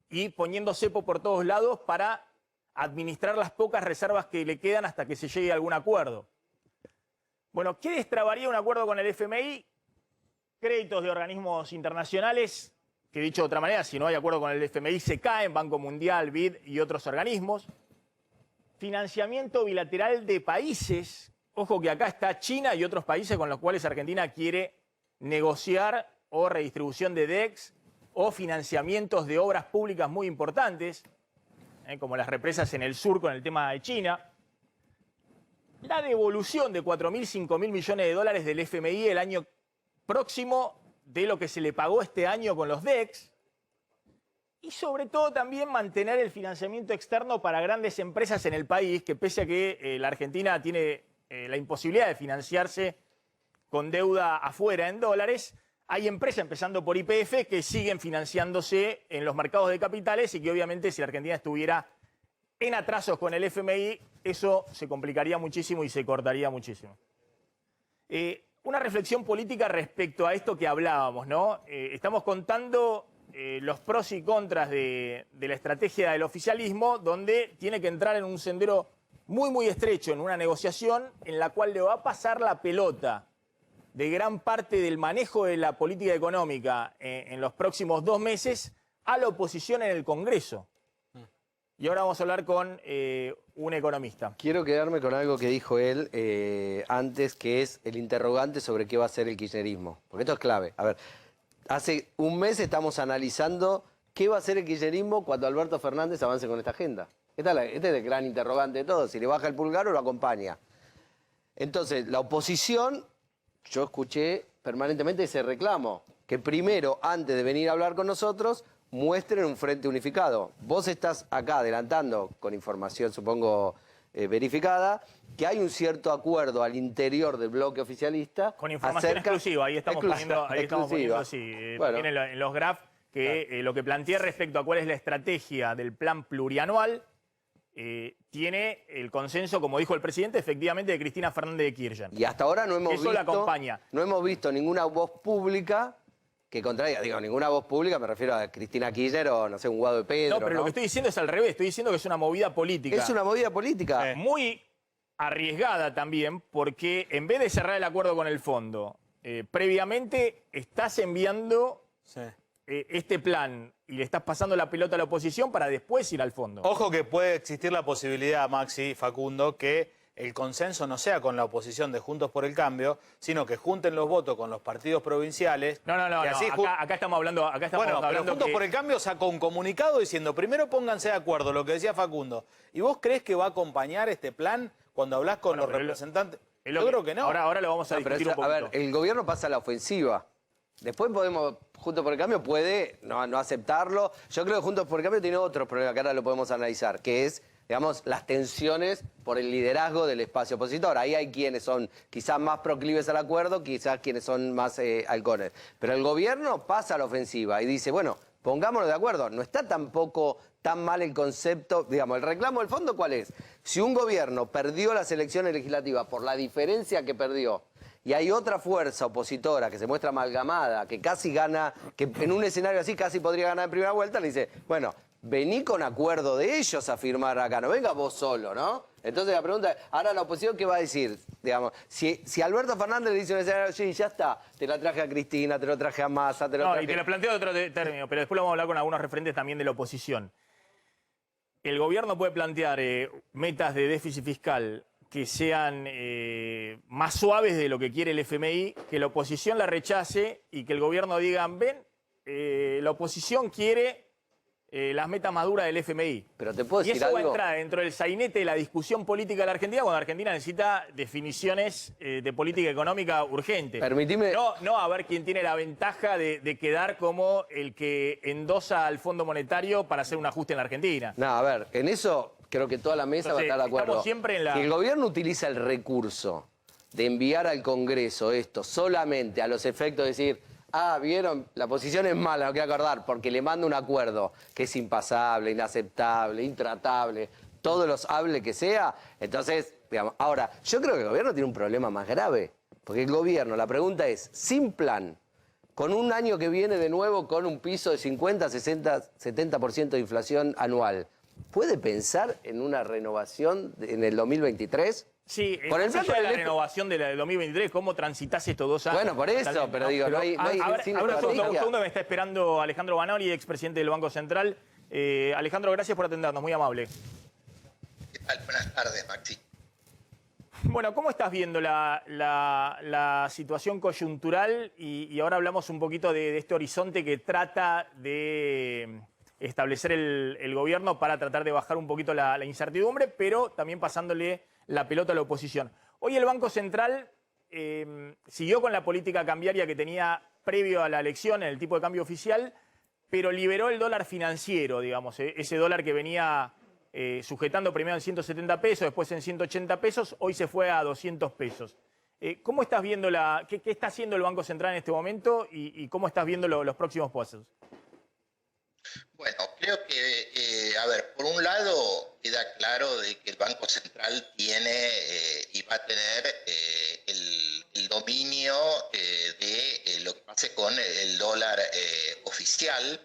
y poniendo cepo por todos lados para administrar las pocas reservas que le quedan hasta que se llegue a algún acuerdo. Bueno, ¿qué destrabaría un acuerdo con el FMI? créditos de organismos internacionales, que dicho de otra manera, si no hay acuerdo con el FMI, se caen, Banco Mundial, BID y otros organismos. Financiamiento bilateral de países. Ojo que acá está China y otros países con los cuales Argentina quiere negociar o redistribución de DEX o financiamientos de obras públicas muy importantes, como las represas en el sur con el tema de China. La devolución de 4.000, 5.000 millones de dólares del FMI el año próximo de lo que se le pagó este año con los DEX. Y sobre todo también mantener el financiamiento externo para grandes empresas en el país, que pese a que la Argentina tiene la imposibilidad de financiarse con deuda afuera en dólares, hay empresas, empezando por YPF, que siguen financiándose en los mercados de capitales y que obviamente si la Argentina estuviera en atrasos con el FMI, eso se complicaría muchísimo y se cortaría muchísimo. Una reflexión política respecto a esto que hablábamos, ¿no? Estamos contando los pros y contras de la estrategia del oficialismo, donde tiene que entrar en un sendero muy, muy estrecho, en una negociación en la cual le va a pasar la pelota de gran parte del manejo de la política económica en los próximos 2 meses a la oposición en el Congreso. Y ahora vamos a hablar con un economista. Quiero quedarme con algo que dijo él antes, que es el interrogante sobre qué va a ser el kirchnerismo. Porque esto es clave. A ver, hace un mes estamos analizando qué va a ser el kirchnerismo cuando Alberto Fernández avance con esta agenda. Este es el gran interrogante de todo, si le baja el pulgar o lo acompaña. Entonces, la oposición, yo escuché permanentemente ese reclamo, que primero, antes de venir a hablar con nosotros, muestren un frente unificado. Vos estás acá adelantando, con información supongo verificada, que hay un cierto acuerdo al interior del bloque oficialista. Con información exclusiva, ahí estamos poniendo así, bueno, también en los graphs, que lo que plantea respecto a cuál es la estrategia del plan plurianual, tiene el consenso, como dijo el presidente, efectivamente, de Cristina Fernández de Kirchner. Y hasta ahora no hemos visto ninguna voz pública que contradiga. Digo, ninguna voz pública, me refiero a Cristina Kirchner o, no sé, un Guado de Pedro. No, pero lo que estoy diciendo es al revés. Estoy diciendo que es una movida política. Es una movida política. Muy arriesgada también, porque en vez de cerrar el acuerdo con el fondo, previamente estás enviando este plan y le estás pasando la pelota a la oposición para después ir al fondo. Ojo que puede existir la posibilidad, Maxi, Facundo, que el consenso no sea con la oposición de Juntos por el Cambio, sino que junten los votos con los partidos provinciales. No. Acá estamos hablando. Pero Juntos por el Cambio sacó un comunicado diciendo, primero pónganse de acuerdo, lo que decía Facundo. ¿Y vos crees que va a acompañar este plan cuando hablas con los representantes? Yo creo que no. Ahora lo vamos a discutir un poquito. A ver, el gobierno pasa a la ofensiva. Después Juntos por el Cambio puede no aceptarlo. Yo creo que Juntos por el Cambio tiene otro problema que ahora lo podemos analizar, que es, digamos, las tensiones por el liderazgo del espacio opositor. Ahí hay quienes son quizás más proclives al acuerdo, quizás quienes son más halcones. Pero el gobierno pasa a la ofensiva y dice, bueno, pongámonos de acuerdo. No está tampoco tan mal el concepto, digamos, el reclamo del fondo, ¿cuál es? Si un gobierno perdió las elecciones legislativas por la diferencia que perdió, y hay otra fuerza opositora que se muestra amalgamada, que casi gana, que en un escenario así casi podría ganar en primera vuelta, le dice, bueno, vení con acuerdo de ellos a firmar acá, no venga vos solo, ¿no? Entonces la pregunta es, ahora la oposición, ¿qué va a decir? Digamos, si Alberto Fernández le dice un escenario, sí, ya está, te la traje a Cristina, te lo traje a Massa, te lo traje... No, y te lo planteo de otro término, pero después lo vamos a hablar con algunos referentes también de la oposición. El gobierno puede plantear metas de déficit fiscal que sean más suaves de lo que quiere el FMI, que la oposición la rechace y que el gobierno diga, ven, la oposición quiere las metas más duras del FMI. Pero te puedo decir y eso va a algo. entrar dentro del sainete de la discusión política de la Argentina cuando la Argentina necesita definiciones de política económica urgente. Permitime... No a ver quién tiene la ventaja de quedar como el que endosa al Fondo Monetario para hacer un ajuste en la Argentina. No, a ver, en eso creo que toda la mesa va a estar de acuerdo. Estamos siempre en la... Si el gobierno utiliza el recurso de enviar al Congreso esto solamente a los efectos de decir, vieron, la posición es mala, no quiero acordar, porque le manda un acuerdo que es impasable, inaceptable, intratable, todos los hable que sea, entonces, digamos, ahora, yo creo que el gobierno tiene un problema más grave, porque el gobierno, la pregunta es, sin plan, con un año que viene de nuevo con un piso de 50, 60, 70% de inflación anual, ¿puede pensar en una renovación en el 2023? Sí, Con el más allá plan de la del renovación de la del 2023, ¿cómo transitas estos 2 años? Bueno, por eso, Totalmente, pero ¿no? digo, no hay Ahora, sin ahora un estrategia. segundo, me está esperando Alejandro Banoli, expresidente del Banco Central. Alejandro, gracias por atendernos, muy amable. ¿Qué tal? Buenas tardes, Maxi. Bueno, ¿cómo estás viendo la situación coyuntural? Y ahora hablamos un poquito de este horizonte que trata de establecer el gobierno para tratar de bajar un poquito la incertidumbre, pero también pasándole la pelota a la oposición. Hoy el Banco Central siguió con la política cambiaria que tenía previo a la elección en el tipo de cambio oficial, pero liberó el dólar financiero, digamos, ese dólar que venía sujetando primero en 170 pesos, después en 180 pesos, hoy se fue a 200 pesos. ¿Cómo estás viendo qué está haciendo el Banco Central en este momento y cómo estás viendo los próximos pasos? Bueno, creo que, a ver, por un lado queda claro de que el Banco Central tiene y va a tener el dominio de lo que pase con el dólar oficial.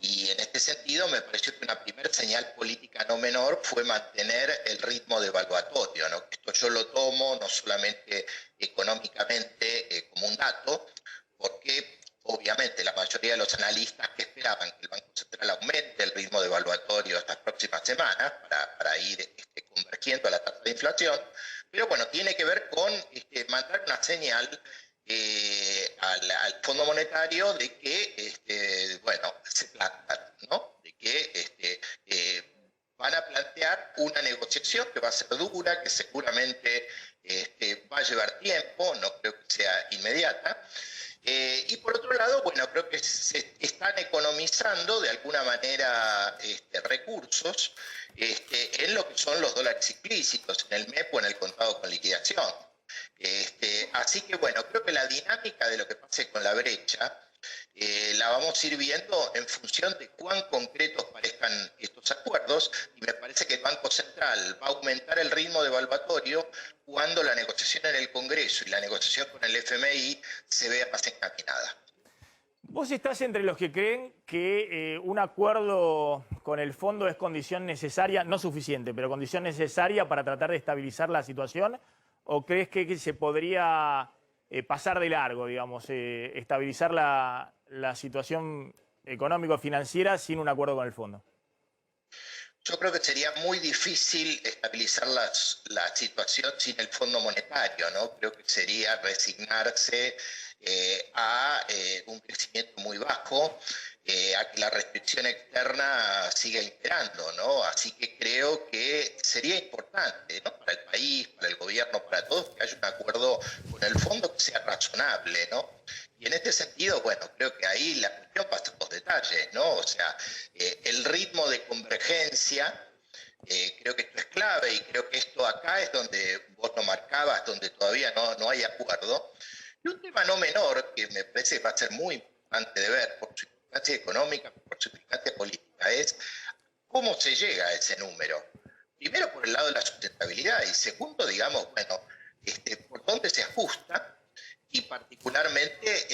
Y en este sentido me pareció que una primera señal política no menor fue mantener el ritmo devaluatorio, ¿no? Esto yo lo tomo no solamente económicamente como un dato, porque obviamente la mayoría de los analistas que esperaban que el Banco Central aumente el ritmo devaluatorio estas próximas semanas para ir convergiendo a la tasa de inflación, pero bueno, tiene que ver con mandar una señal al Fondo Monetario de que, bueno, se plantan, ¿no? De que van a plantear una negociación que va a ser dura, que seguramente va a llevar tiempo, no creo que sea inmediata. Y por otro lado, bueno, creo que se están economizando de alguna manera recursos en lo que son los dólares implícitos, en el MEP o en el contado con liquidación. Así que bueno, creo que la dinámica de lo que pase con la brecha la vamos a ir viendo en función de cuán concretos parezcan estos acuerdos, y me parece que el Banco Central va a aumentar el ritmo devaluatorio cuando la negociación en el Congreso y la negociación con el FMI se vea más encaminada. ¿Vos estás entre los que creen que un acuerdo con el fondo es condición necesaria, no suficiente, pero condición necesaria para tratar de estabilizar la situación? ¿O crees que se podría pasar de largo, digamos, estabilizar la situación económico-financiera sin un acuerdo con el fondo? Yo creo que sería muy difícil estabilizar la situación sin el Fondo Monetario, ¿no? Creo que sería resignarse a un crecimiento muy bajo, a que la restricción externa siga imperando, ¿no? Así que creo que sería importante, ¿no? Para el país, para el gobierno, para todos, que haya un acuerdo con el fondo que sea razonable, ¿no? Y en este sentido, bueno, creo que ahí la cuestión pasa por los detalles, ¿no? O sea, el ritmo de convergencia, creo que esto es clave, y creo que esto acá es donde vos lo marcabas, donde todavía no hay acuerdo. Y un tema no menor, que me parece que va a ser muy importante de ver por su implicancia económica, por su implicancia política, es cómo se llega a ese número. Primero, por el lado de la sustentabilidad, y segundo, digamos, bueno, por dónde se ajusta, y particularmente,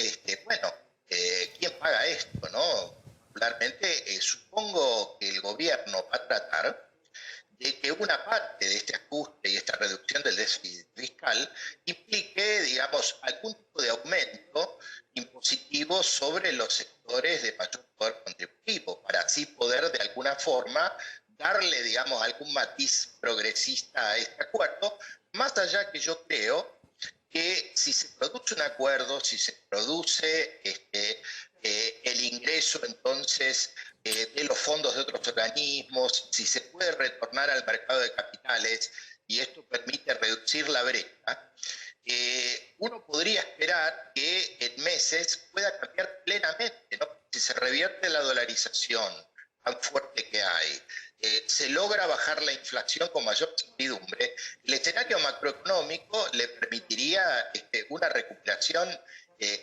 bueno, ¿quién paga esto, no? Particularmente, supongo que el gobierno va a tratar de que una parte de este ajuste y esta reducción del déficit fiscal implique, digamos, algún tipo de aumento impositivo sobre los sectores de mayor poder contributivo, para así poder de alguna forma darle, digamos, algún matiz progresista a este acuerdo, más allá que yo creo que si se produce un acuerdo, si se produce el ingreso entonces de los fondos de otros organismos, si se puede retornar al mercado de capitales y esto permite reducir la brecha, uno podría esperar que en meses pueda cambiar plenamente, ¿no? Si se revierte la dolarización tan fuerte que hay, se logra bajar la inflación con mayor certidumbre, el escenario macroeconómico le permitiría una recuperación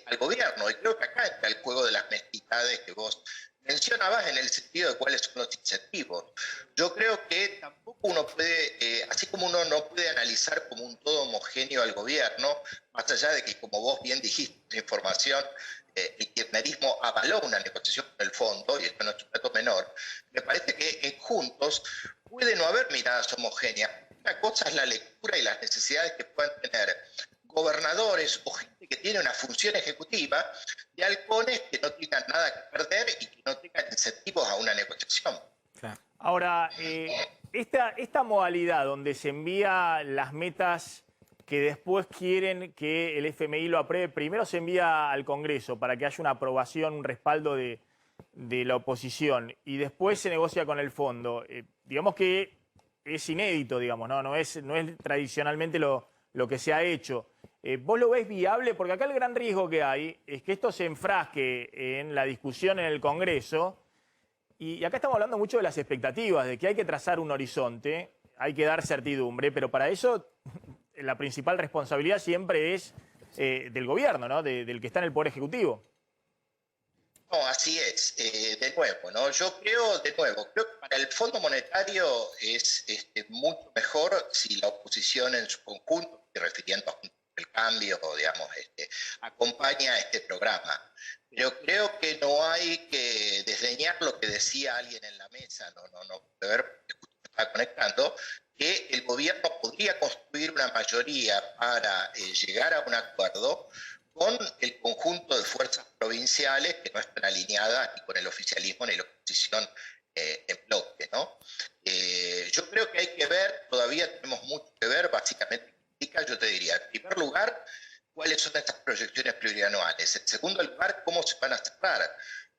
al gobierno. Y creo que acá entra el juego de las mezquindades que vos mencionabas, en el sentido de cuáles son los incentivos. Yo creo que tampoco uno puede, así como uno no puede analizar como un todo homogéneo al gobierno, más allá de que, como vos bien dijiste, la información, el kirchnerismo avaló una negociación con el fondo, y esto no es un dato menor, me parece que en Juntos puede no haber miradas homogéneas. Una cosa es la lectura y las necesidades que puedan tener gobernadores o gente que tiene una función ejecutiva de halcones que no tengan nada que perder y que no tengan incentivos a una negociación. Ahora, esta modalidad donde se envía las metas que después quieren que el FMI lo apruebe, primero se envía al Congreso para que haya una aprobación, un respaldo de la oposición y después se negocia con el fondo. Digamos que es inédito, digamos, ¿no? No es tradicionalmente lo que se ha hecho. ¿Vos lo ves viable? Porque acá el gran riesgo que hay es que esto se enfrasque en la discusión en el Congreso y acá estamos hablando mucho de las expectativas, de que hay que trazar un horizonte, hay que dar certidumbre, pero para eso la principal responsabilidad siempre es del gobierno, ¿no? Del que está en el Poder Ejecutivo. No, así es. De nuevo, ¿no? Yo creo que para el Fondo Monetario es mucho mejor si la oposición en su conjunto, refiriendo a el cambio, digamos, acompaña este programa. Pero creo que no hay que desdeñar lo que decía alguien en la mesa, no, de ver, está conectando, que el gobierno podría construir una mayoría para llegar a un acuerdo con el conjunto de fuerzas provinciales que no están alineadas ni con el oficialismo ni la oposición en bloque, ¿no? Yo creo que hay que ver, todavía tenemos mucho que ver, básicamente, yo te diría, en primer lugar, cuáles son estas proyecciones plurianuales. En segundo lugar, cómo se van a cerrar.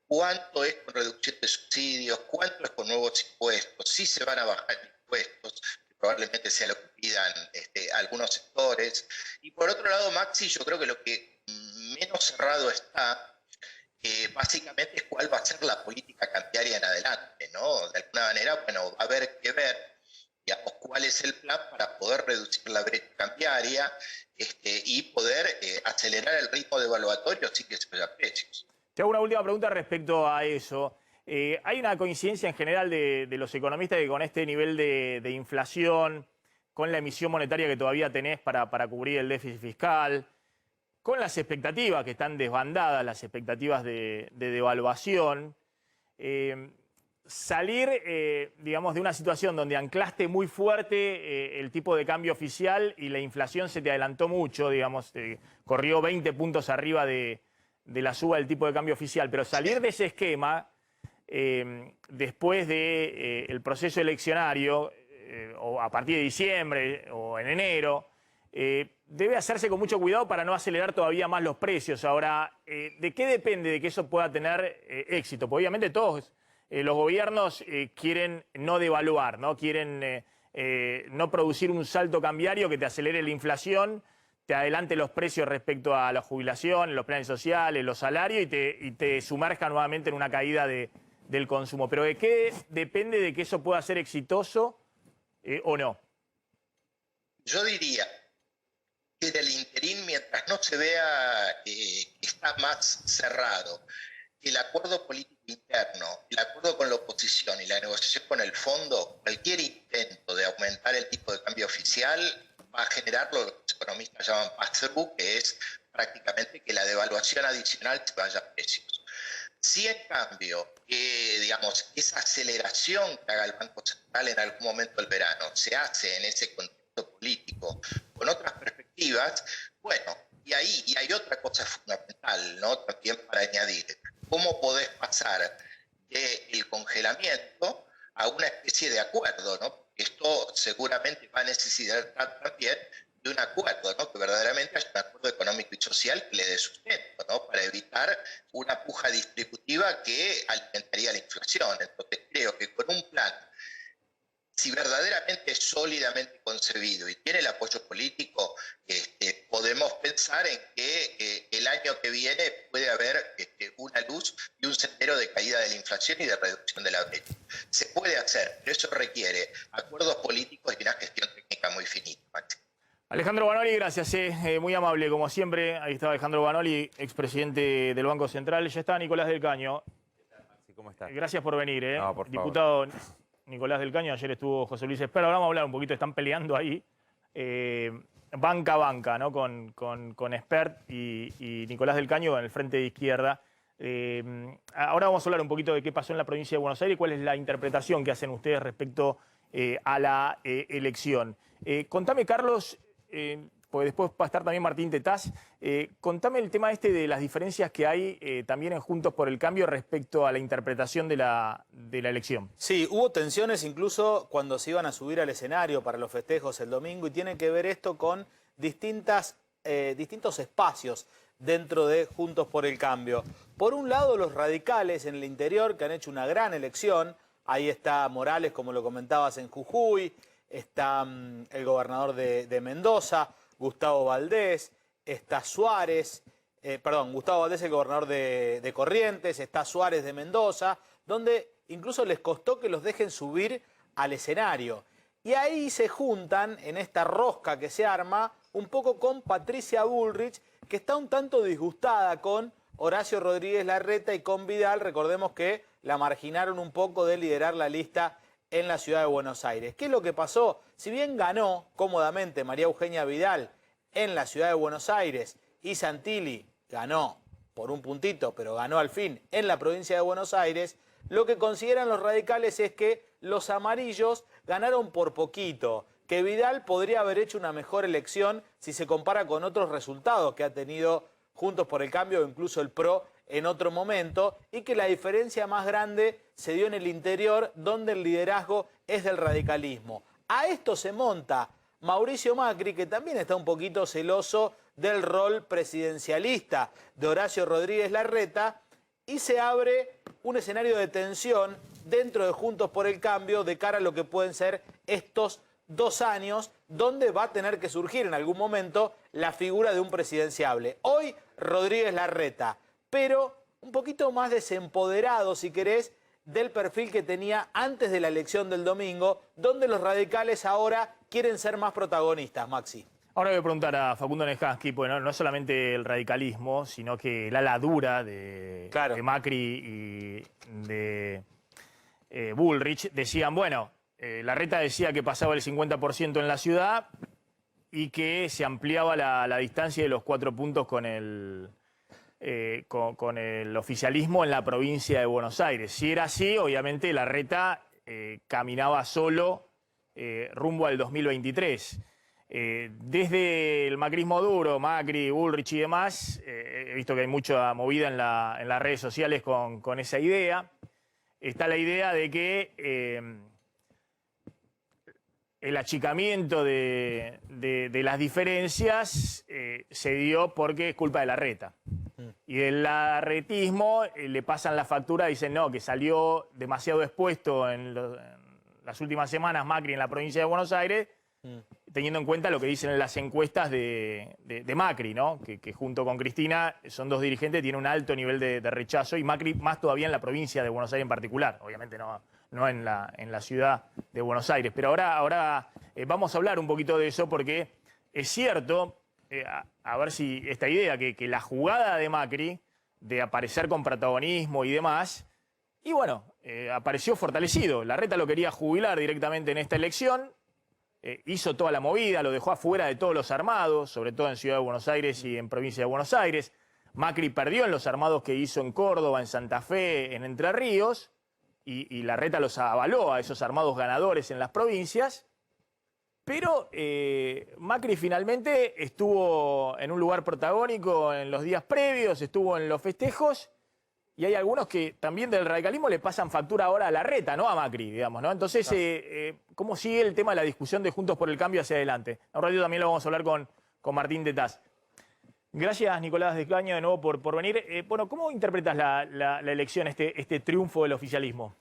¿Cuánto es con reducción de subsidios? ¿Cuánto es con nuevos impuestos? ¿Sí se van a bajar impuestos? Probablemente sea lo que pidan algunos sectores. Y por otro lado, Maxi, yo creo que lo que menos cerrado está, básicamente es cuál va a ser la política cambiaria en adelante, ¿no? De alguna manera, bueno, va a haber que ver, digamos, cuál es el plan para poder reducir la brecha cambiaria y poder acelerar el ritmo devaluatorio sin que se vayan precios. Te hago una última pregunta respecto a eso. Hay una coincidencia en general de los economistas que con este nivel de inflación, con la emisión monetaria que todavía tenés para cubrir el déficit fiscal, con las expectativas que están desbandadas, las expectativas de devaluación, salir, digamos, de una situación donde anclaste muy fuerte el tipo de cambio oficial y la inflación se te adelantó mucho, digamos, corrió 20 puntos arriba de la suba del tipo de cambio oficial, pero salir de ese esquema después del proceso eleccionario, o a partir de diciembre o en enero, debe hacerse con mucho cuidado para no acelerar todavía más los precios. Ahora, ¿de qué depende de que eso pueda tener éxito? Porque obviamente todos los gobiernos quieren no devaluar, ¿no? Quieren no producir un salto cambiario que te acelere la inflación, te adelante los precios respecto a la jubilación, los planes sociales, los salarios y te sumerja nuevamente en una caída del consumo. Pero ¿de qué depende de que eso pueda ser exitoso o no? Yo diría que en el interín, mientras no se vea que está más cerrado el acuerdo político interno, el acuerdo con la oposición y la negociación con el fondo, cualquier intento de aumentar el tipo de cambio oficial va a generar lo que los economistas llaman pass-through, que es prácticamente que la devaluación adicional se vaya a precios. Si en cambio, digamos, esa aceleración que haga el Banco Central en algún momento del verano se hace en ese contexto político con otras perspectivas, bueno, y hay otra cosa fundamental, ¿no? También para añadir, ¿cómo podés pasar del congelamiento a una especie de acuerdo, ¿no? Esto seguramente va a necesitar también de un acuerdo, ¿no? Que verdaderamente haya un acuerdo económico y social que le dé sustento, ¿no? Para evitar una puja distributiva que alimentaría la inflación. Entonces creo que con un plan, si verdaderamente es sólidamente concebido y tiene el apoyo político, podemos pensar en que el año que viene puede haber una luz y un sendero de caída de la inflación y de reducción de la brecha. Se puede hacer, pero eso requiere acuerdos políticos y una gestión técnica muy finita, Maxi. Alejandro Banoli, gracias, muy amable como siempre. Ahí está Alejandro Banoli, expresidente del Banco Central. Ya está Nicolás del Caño. ¿Cómo está? Gracias por venir, No, por favor. Diputado Nicolás del Caño, ayer estuvo José Luis Espera. Ahora vamos a hablar un poquito, están peleando ahí. Banca a banca, ¿no? Con Espert y Nicolás del Caño en el frente de izquierda. Ahora vamos a hablar un poquito de qué pasó en la provincia de Buenos Aires y cuál es la interpretación que hacen ustedes respecto a la elección. Contame, Carlos, porque después va a estar también Martín Tetaz, contame el tema este de las diferencias que hay también en Juntos por el Cambio respecto a la interpretación de la elección. Sí, hubo tensiones incluso cuando se iban a subir al escenario para los festejos el domingo y tiene que ver esto con distintos espacios dentro de Juntos por el Cambio. Por un lado, los radicales en el interior que han hecho una gran elección. Ahí está Morales, como lo comentabas, en Jujuy. Está el gobernador de Mendoza, Gustavo Valdés. Está Suárez, Gustavo Valdés, el gobernador de Corrientes. Está Suárez de Mendoza, donde incluso les costó que los dejen subir al escenario. Y ahí se juntan, en esta rosca que se arma, un poco con Patricia Bullrich, que está un tanto disgustada con Horacio Rodríguez Larreta y con Vidal. Recordemos que la marginaron un poco de liderar la lista en la ciudad de Buenos Aires. ¿Qué es lo que pasó? Si bien ganó cómodamente María Eugenia Vidal en la ciudad de Buenos Aires y Santilli ganó por un puntito, pero ganó al fin en la provincia de Buenos Aires, lo que consideran los radicales es que los amarillos ganaron por poquito, que Vidal podría haber hecho una mejor elección si se compara con otros resultados que ha tenido Juntos por el Cambio o incluso el PRO en otro momento, y que la diferencia más grande se dio en el interior, donde el liderazgo es del radicalismo. A esto se monta Mauricio Macri, que también está un poquito celoso del rol presidencialista de Horacio Rodríguez Larreta, y se abre un escenario de tensión dentro de Juntos por el Cambio de cara a lo que pueden ser estos 2 años, donde va a tener que surgir en algún momento la figura de un presidenciable. Hoy Rodríguez Larreta, pero un poquito más desempoderado, si querés, del perfil que tenía antes de la elección del domingo, donde los radicales ahora quieren ser más protagonistas, Maxi. Ahora voy a preguntar a Facundo Nejansky, pues no solamente el radicalismo, sino que el ala dura de Macri y de Bullrich decían, bueno, Larreta decía que pasaba el 50% en la ciudad y que se ampliaba la distancia de los 4 puntos con el oficialismo en la provincia de Buenos Aires. Si era así, obviamente Larreta caminaba solo rumbo al 2023. Desde el macrismo duro, Macri, Bullrich y demás, he visto que hay mucha movida en las redes sociales con esa idea. Está la idea de que el achicamiento de las diferencias se dio porque es culpa de Larreta. Y del larretismo le pasan la factura, dicen no, que salió demasiado expuesto en las últimas semanas Macri en la provincia de Buenos Aires, teniendo en cuenta lo que dicen en las encuestas de Macri, ¿no? Que junto con Cristina son 2 dirigentes, tiene un alto nivel de rechazo, y Macri más todavía en la provincia de Buenos Aires en particular, obviamente no en la ciudad de Buenos Aires. Pero ahora vamos a hablar un poquito de eso, porque es cierto, a ver si esta idea, que la jugada de Macri de aparecer con protagonismo y demás, y bueno, apareció fortalecido. Larreta lo quería jubilar directamente en esta elección, hizo toda la movida, lo dejó afuera de todos los armados, sobre todo en Ciudad de Buenos Aires y en Provincia de Buenos Aires. Macri perdió en los armados que hizo en Córdoba, en Santa Fe, en Entre Ríos, y Larreta los avaló a esos armados ganadores en las provincias. Pero Macri finalmente estuvo en un lugar protagónico en los días previos, estuvo en los festejos, y hay algunos que también del radicalismo le pasan factura ahora a Larreta, no a Macri, digamos, ¿no? Entonces, ¿cómo sigue el tema de la discusión de Juntos por el Cambio hacia adelante? Un ratito también lo vamos a hablar con Martín Tetaz. Gracias, Nicolás Descaño, de nuevo por venir. Bueno, ¿cómo interpretas la elección, este triunfo del oficialismo?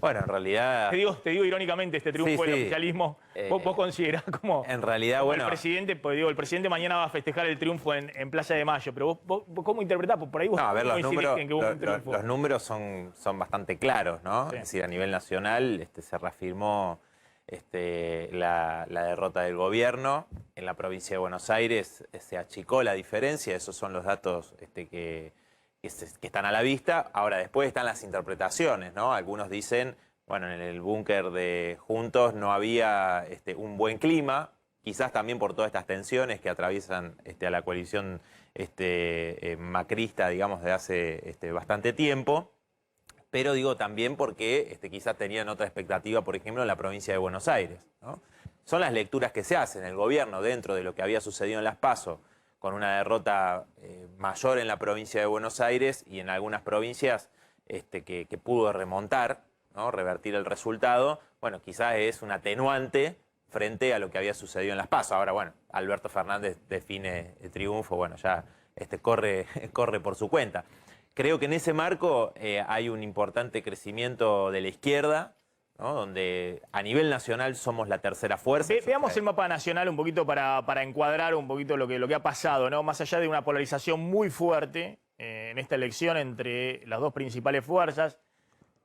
Bueno, en realidad... Te digo irónicamente, este triunfo del oficialismo, ¿vos considerás como... En realidad, bueno... El presidente, pues digo, el presidente mañana va a festejar el triunfo en Plaza de Mayo, pero vos ¿cómo interpretás? Por ahí vos a ver, los números son bastante claros, ¿no? Sí. Es decir, a nivel nacional se reafirmó la derrota del gobierno. En la provincia de Buenos Aires se achicó la diferencia, esos son los datos que están a la vista. Ahora, después están las interpretaciones, ¿no? Algunos dicen, bueno, en el búnker de Juntos no había un buen clima, quizás también por todas estas tensiones que atraviesan a la coalición macrista, digamos, de hace bastante tiempo. pero digo también porque quizás tenían otra expectativa, por ejemplo, en la provincia de Buenos Aires, ¿no? Son las lecturas que se hacen. El gobierno, dentro de lo que había sucedido en las PASO, con una derrota mayor en la provincia de Buenos Aires y en algunas provincias que pudo remontar, ¿no? Revertir el resultado, bueno, quizás es un atenuante frente a lo que había sucedido en las PASO. Ahora, bueno, Alberto Fernández define el triunfo, bueno, ya corre por su cuenta. Creo que en ese marco hay un importante crecimiento de la izquierda, ¿no? Donde a nivel nacional somos la tercera fuerza. Veamos el mapa nacional un poquito para encuadrar un poquito lo que ha pasado, ¿no? Más allá de una polarización muy fuerte en esta elección entre las dos principales fuerzas,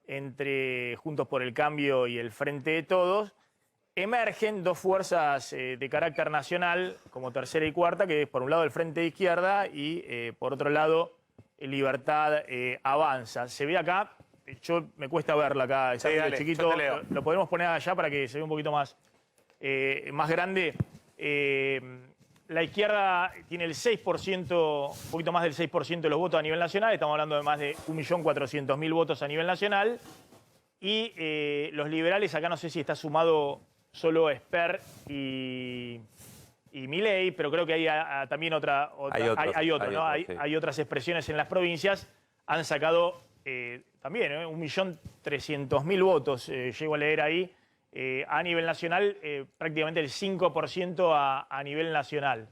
entre Juntos por el Cambio y el Frente de Todos, emergen dos fuerzas de carácter nacional como tercera y cuarta, que es por un lado el Frente de Izquierda y por otro lado Libertad Avanza. Se ve acá. Me cuesta verla acá, está medio chiquito. Lo podemos poner allá para que se vea un poquito más grande. La izquierda tiene el 6%, un poquito más del 6% de los votos a nivel nacional. Estamos hablando de más de 1.400.000 votos a nivel nacional. Y los liberales, acá no sé si está sumado solo Esper y Milei, pero creo que hay también hay otras expresiones en las provincias. Han sacado también 1.300.000 votos, llego a leer ahí, a nivel nacional, prácticamente el 5% a nivel nacional.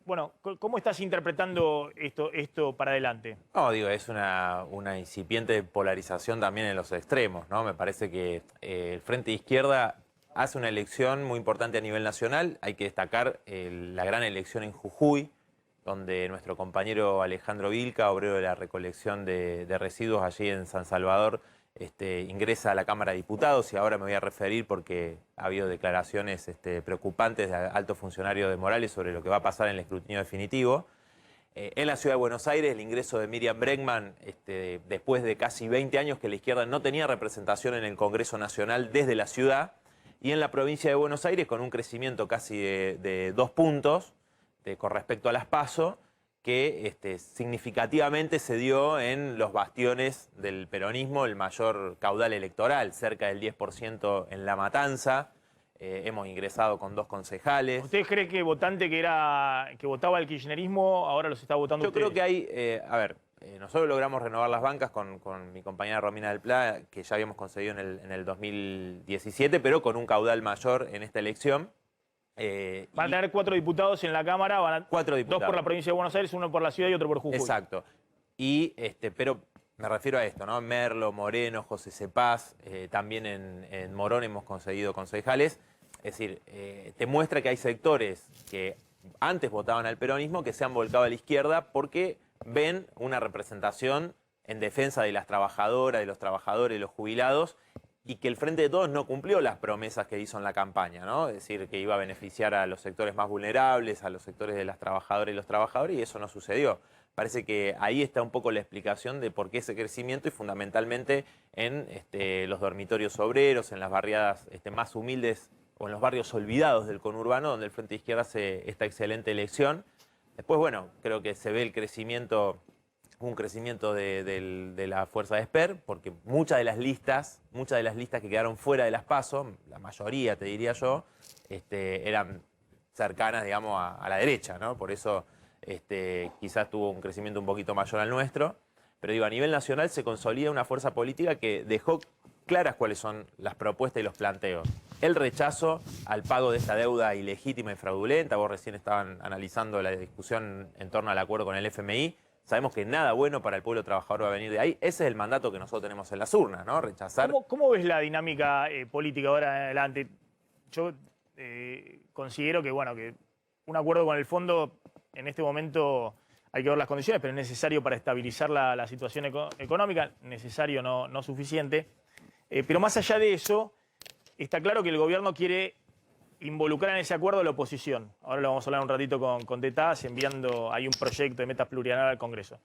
Bueno, ¿cómo estás interpretando esto para adelante? No, digo, es una incipiente polarización también en los extremos, ¿no? Me parece que el Frente de Izquierda hace una elección muy importante a nivel nacional. Hay que destacar la gran elección en Jujuy, donde nuestro compañero Alejandro Vilca, obrero de la recolección de residuos allí en San Salvador, ingresa a la Cámara de Diputados, y ahora me voy a referir porque ha habido declaraciones preocupantes de altos funcionarios de Morales sobre lo que va a pasar en el escrutinio definitivo. En la ciudad de Buenos Aires, el ingreso de Miriam Bregman, después de casi 20 años que la izquierda no tenía representación en el Congreso Nacional desde la ciudad, y en la provincia de Buenos Aires con un crecimiento casi de 2 puntos con respecto a las PASO, que significativamente se dio en los bastiones del peronismo el mayor caudal electoral, cerca del 10% en La Matanza. Hemos ingresado con 2 concejales. ¿Usted cree que votante que votaba el kirchnerismo ahora los está votando Yo ustedes? creo que hay, nosotros logramos renovar las bancas con mi compañera Romina del Pla, que ya habíamos conseguido en el 2017, pero con un caudal mayor en esta elección. Van a tener 4 diputados en la Cámara, 4 diputados. 2 por la provincia de Buenos Aires, 1 por la ciudad y otro por Jujuy. Exacto. Y, pero me refiero a esto, ¿no? Merlo, Moreno, José Cepaz, también en Morón hemos conseguido concejales. Es decir, te muestra que hay sectores que antes votaban al peronismo que se han volcado a la izquierda porque ven una representación en defensa de las trabajadoras, de los trabajadores, de los jubilados, y que el Frente de Todos no cumplió las promesas que hizo en la campaña, ¿no? Es decir, que iba a beneficiar a los sectores más vulnerables, a los sectores de las trabajadoras y los trabajadores, y eso no sucedió. Parece que ahí está un poco la explicación de por qué ese crecimiento, y fundamentalmente en los dormitorios obreros, en las barriadas más humildes o en los barrios olvidados del conurbano, donde el Frente de Izquierda hace esta excelente elección. Después, bueno, creo que se ve el crecimiento, un crecimiento de la fuerza de Esper, porque muchas de las listas que quedaron fuera de las PASO, la mayoría te diría yo, eran cercanas, digamos, a la derecha, ¿no? Por eso quizás tuvo un crecimiento un poquito mayor al nuestro. Pero digo, a nivel nacional se consolida una fuerza política que dejó claras cuáles son las propuestas y los planteos. El rechazo al pago de esta deuda ilegítima y fraudulenta. Vos recién estaban analizando la discusión en torno al acuerdo con el FMI. Sabemos que nada bueno para el pueblo trabajador va a venir de ahí. Ese es el mandato que nosotros tenemos en las urnas, ¿no? Rechazar. ¿Cómo ves la dinámica política ahora en adelante? Yo considero que, bueno, que un acuerdo con el fondo en este momento hay que ver las condiciones, pero es necesario para estabilizar la situación económica, necesario, no suficiente. Pero más allá de eso, está claro que el gobierno quiere involucrar en ese acuerdo a la oposición. Ahora lo vamos a hablar un ratito con Tetaz, enviando ahí un proyecto de metas plurianual al Congreso.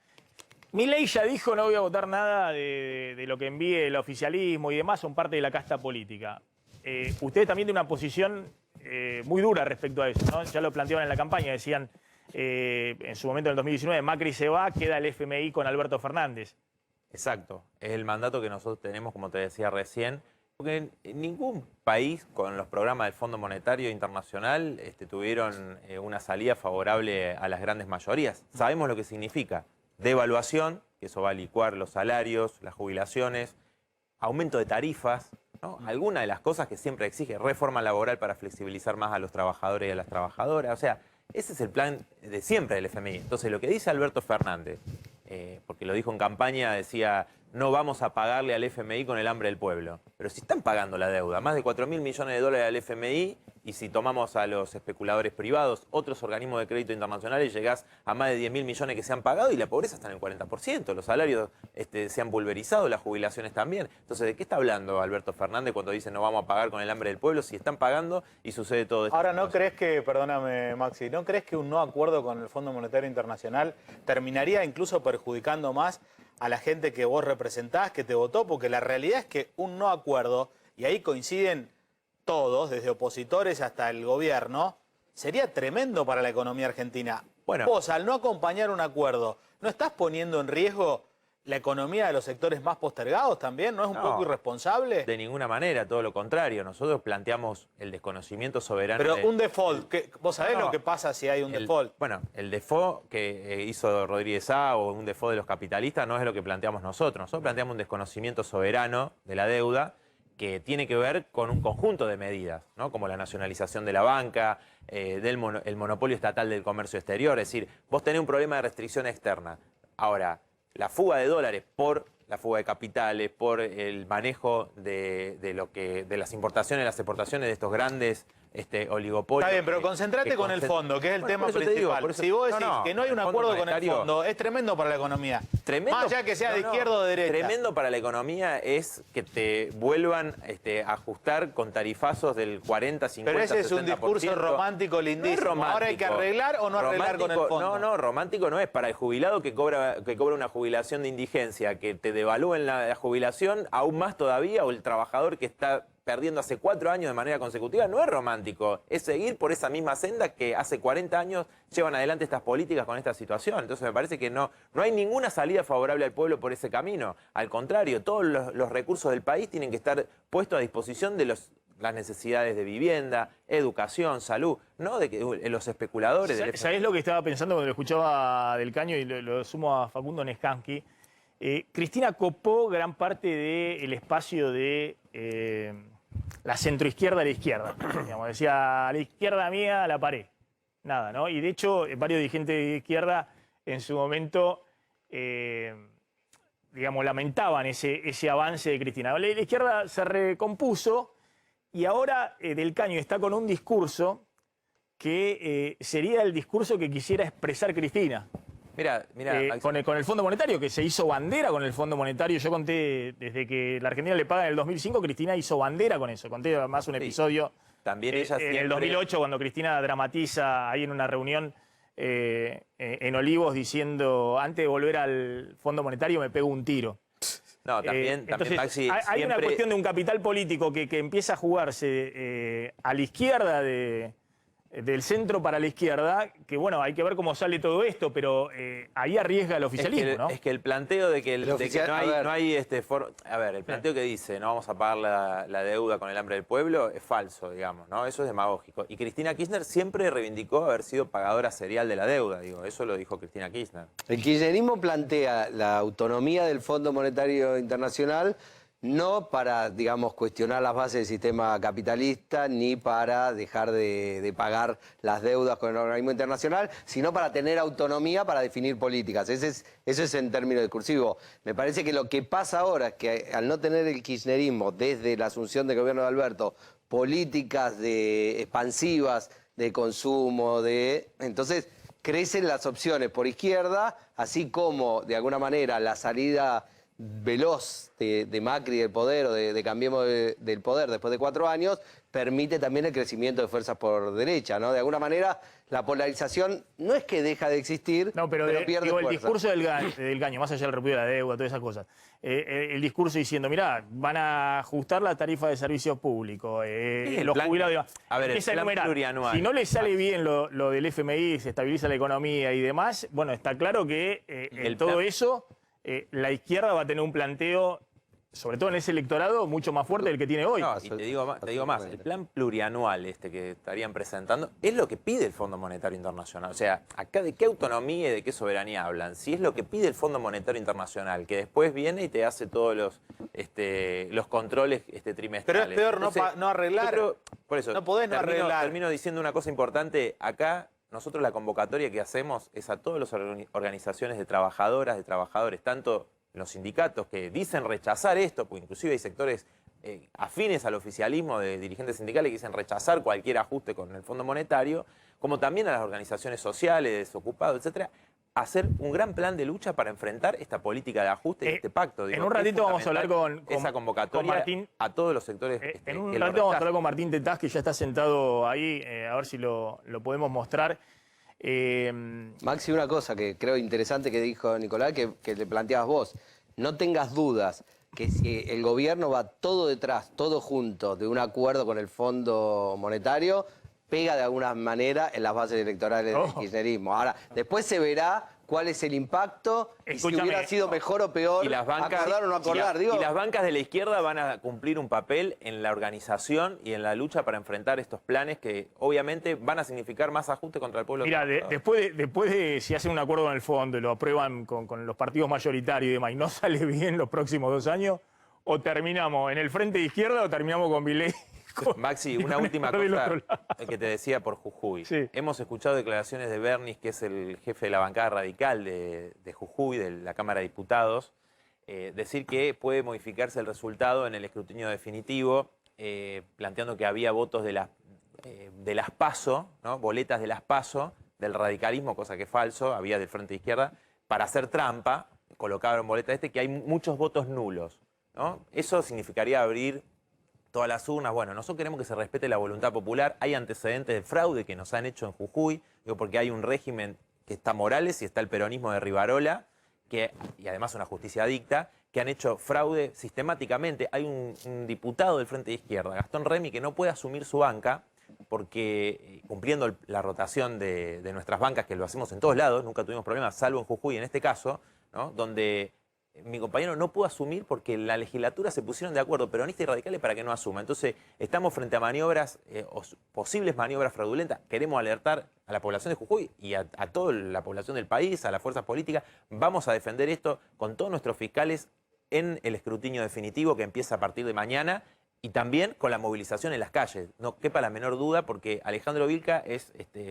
Milei ya dijo, no voy a votar nada de lo que envíe el oficialismo y demás, son parte de la casta política. Ustedes también tienen una posición muy dura respecto a eso, ¿no? Ya lo planteaban en la campaña, decían, en su momento en el 2019 Macri se va, queda el FMI con Alberto Fernández. Exacto, es el mandato que nosotros tenemos, como te decía recién, porque en ningún país con los programas del Fondo Monetario Internacional tuvieron una salida favorable a las grandes mayorías. Sabemos lo que significa devaluación, que eso va a licuar los salarios, las jubilaciones, aumento de tarifas, ¿no? Alguna de las cosas que siempre exige, reforma laboral para flexibilizar más a los trabajadores y a las trabajadoras. O sea, ese es el plan de siempre del FMI. Entonces, lo que dice Alberto Fernández, porque lo dijo en campaña, decía, no vamos a pagarle al FMI con el hambre del pueblo. Pero si están pagando la deuda, más de 4.000 millones de dólares al FMI, y si tomamos a los especuladores privados, otros organismos de crédito internacionales, llegás a más de 10.000 millones que se han pagado y la pobreza está en el 40%. Los salarios se han pulverizado, las jubilaciones también. Entonces, ¿de qué está hablando Alberto Fernández cuando dice no vamos a pagar con el hambre del pueblo si están pagando y sucede todo esto? Ahora, ¿no crees que, perdóname Maxi, ¿no crees que un no acuerdo con el Fondo Monetario Internacional terminaría incluso perjudicando más a la gente que vos representás, que te votó? Porque la realidad es que un no acuerdo, y ahí coinciden todos, desde opositores hasta el gobierno, sería tremendo para la economía argentina. Bueno, vos, al no acompañar un acuerdo, ¿no estás poniendo en riesgo la economía de los sectores más postergados también? ¿No es un poco irresponsable? De ninguna manera, todo lo contrario. Nosotros planteamos el desconocimiento soberano. Pero un default, ¿vos sabés lo que pasa si hay un default? Bueno, el default que hizo Rodríguez A o un default de los capitalistas no es lo que planteamos nosotros. Nosotros planteamos un desconocimiento soberano de la deuda que tiene que ver con un conjunto de medidas, ¿no? Como la nacionalización de la banca, el monopolio estatal del comercio exterior. Es decir, vos tenés un problema de restricción externa. Ahora, la fuga de dólares por la fuga de capitales, por el manejo de las importaciones y las exportaciones de estos grandes oligopolios. Está bien, pero concentrate con el fondo, que es el tema principal. Si vos decís que no hay un acuerdo con el fondo, es tremendo para la economía. Tremendo, más allá que sea de izquierda o de derecha. Tremendo para la economía es que te vuelvan a ajustar con tarifazos del 40, 50, 60%. Pero ese es un discurso romántico lindísimo. No es romántico. Ahora hay que arreglar o no arreglar con el fondo. No, romántico no es. Para el jubilado que cobra una jubilación de indigencia, que te devalúen la jubilación, aún más todavía, o el trabajador que está perdiendo hace 4 años de manera consecutiva, no es romántico, es seguir por esa misma senda que hace 40 años llevan adelante estas políticas con esta situación. Entonces me parece que no hay ninguna salida favorable al pueblo por ese camino. Al contrario, todos los recursos del país tienen que estar puestos a disposición de las necesidades de vivienda, educación, salud, no de que los especuladores. ¿Sabés lo que estaba pensando cuando lo escuchaba Del Caño y lo sumo a Facundo Nescanqui? Cristina copó gran parte del espacio de la centroizquierda a la izquierda. Digamos, decía, a la izquierda mía, a la pared. Nada, ¿no? Y de hecho, varios dirigentes de izquierda en su momento, digamos, lamentaban ese avance de Cristina. La izquierda se recompuso y ahora Del Caño está con un discurso que sería el discurso que quisiera expresar Cristina. Mira, con el Fondo Monetario, que se hizo bandera con el Fondo Monetario. Yo conté, desde que la Argentina le paga en el 2005, Cristina hizo bandera con eso. Conté además un episodio también ella en el 2008, cuando Cristina dramatiza ahí en una reunión en Olivos diciendo, antes de volver al Fondo Monetario me pego un tiro. No, también Maxi, hay una cuestión de un capital político que empieza a jugarse a la izquierda del centro para la izquierda, que bueno, hay que ver cómo sale todo esto, pero ahí arriesga el oficialismo, ¿no? Es que el planteo de que, no hay a ver, el planteo que dice no vamos a pagar la deuda con el hambre del pueblo es falso, digamos, ¿no? Eso es demagógico. Y Cristina Kirchner siempre reivindicó haber sido pagadora serial de la deuda, digo, eso lo dijo Cristina Kirchner. El kirchnerismo plantea la autonomía del Fondo Monetario Internacional no para, digamos, cuestionar las bases del sistema capitalista ni para dejar de pagar las deudas con el organismo internacional, sino para tener autonomía para definir políticas. Eso es en términos discursivos. Me parece que lo que pasa ahora es que al no tener el kirchnerismo desde la asunción del gobierno de Alberto políticas expansivas de consumo, entonces crecen las opciones por izquierda, así como de alguna manera la salida veloz de Macri del poder o de Cambiemos del poder después de 4 años, permite también el crecimiento de fuerzas por derecha, ¿no? De alguna manera, la polarización no es que deja de existir, No, pero pierde digo, el fuerza. discurso del Gaño, más allá del repudio de la deuda, todas esas cosas, el discurso diciendo, mirá, van a ajustar la tarifa de servicios públicos, el los plan- jubilados... a ver, el empieza a plan enumerar. plurianual. Si no le sale bien lo del FMI, se estabiliza la economía y demás, bueno, está claro que en todo eso la izquierda va a tener un planteo, sobre todo en ese electorado, mucho más fuerte del que tiene hoy. No, y te digo más, el plan plurianual que estarían presentando es lo que pide el Fondo Monetario Internacional. O sea, acá de qué autonomía y de qué soberanía hablan. Si es lo que pide el Fondo Monetario Internacional, que después viene y te hace todos los controles trimestrales. Pero es peor Entonces, no arreglar. yo creo- por eso, No podés no arreglar. termino diciendo una cosa importante. Acá nosotros la convocatoria que hacemos es a todas las organizaciones de trabajadoras, de trabajadores, tanto los sindicatos que dicen rechazar esto, porque inclusive hay sectores afines al oficialismo de dirigentes sindicales que dicen rechazar cualquier ajuste con el Fondo Monetario, como también a las organizaciones sociales, desocupados, etcétera, hacer un gran plan de lucha para enfrentar esta política de ajuste y este pacto. en un ratito vamos a hablar con esa convocatoria Martín. a todos los sectores. En un que lo ratito vamos a hablar rechazan. con Martín Tetaz, que ya está sentado ahí, a ver si lo podemos mostrar. Maxi, una cosa que creo interesante que dijo Nicolás, que le planteabas vos. No tengas dudas que si el gobierno va todo detrás, todo junto, de un acuerdo con el Fondo Monetario, pega de alguna manera en las bases electorales del kirchnerismo. Ahora, después se verá cuál es el impacto y si Escúchame. hubiera sido mejor o peor Y las bancas, acordar o no acordar. y las bancas de la izquierda van a cumplir un papel en la organización y en la lucha para enfrentar estos planes que obviamente van a significar más ajuste contra el pueblo. Mira, trabajador. después de si hacen un acuerdo con el fondo y lo aprueban con los partidos mayoritarios y demás, y no sale bien los próximos 2 años, o terminamos en el frente de izquierda o terminamos con Milei. Maxi, una con última esto del cosa otro lado. que te decía por Jujuy. Sí. Hemos escuchado declaraciones de Bernis, que es el jefe de la bancada radical de Jujuy, de la Cámara de Diputados, decir que puede modificarse el resultado en el escrutinio definitivo, planteando que había votos de las PASO, ¿no? Boletas de las PASO, del radicalismo, cosa que es falso, había del Frente de Izquierda, para hacer trampa, colocaron boletas que hay muchos votos nulos, ¿no? Eso significaría abrir todas las urnas. Bueno, nosotros queremos que se respete la voluntad popular. Hay antecedentes de fraude que nos han hecho en Jujuy, digo, porque hay un régimen que está Morales y está el peronismo de Rivarola, y además una justicia dicta, que han hecho fraude sistemáticamente. Hay un diputado del Frente de Izquierda, Gastón Remy, que no puede asumir su banca porque cumpliendo la rotación de nuestras bancas, que lo hacemos en todos lados, nunca tuvimos problemas, salvo en Jujuy en este caso, ¿no? Donde mi compañero no pudo asumir porque la legislatura se pusieron de acuerdo, peronistas y radicales, para que no asuma. Entonces, estamos frente a maniobras, posibles maniobras fraudulentas. Queremos alertar a la población de Jujuy y a toda la población del país, a las fuerzas políticas. Vamos a defender esto con todos nuestros fiscales en el escrutinio definitivo que empieza a partir de mañana y también con la movilización en las calles. No quepa la menor duda porque Alejandro Vilca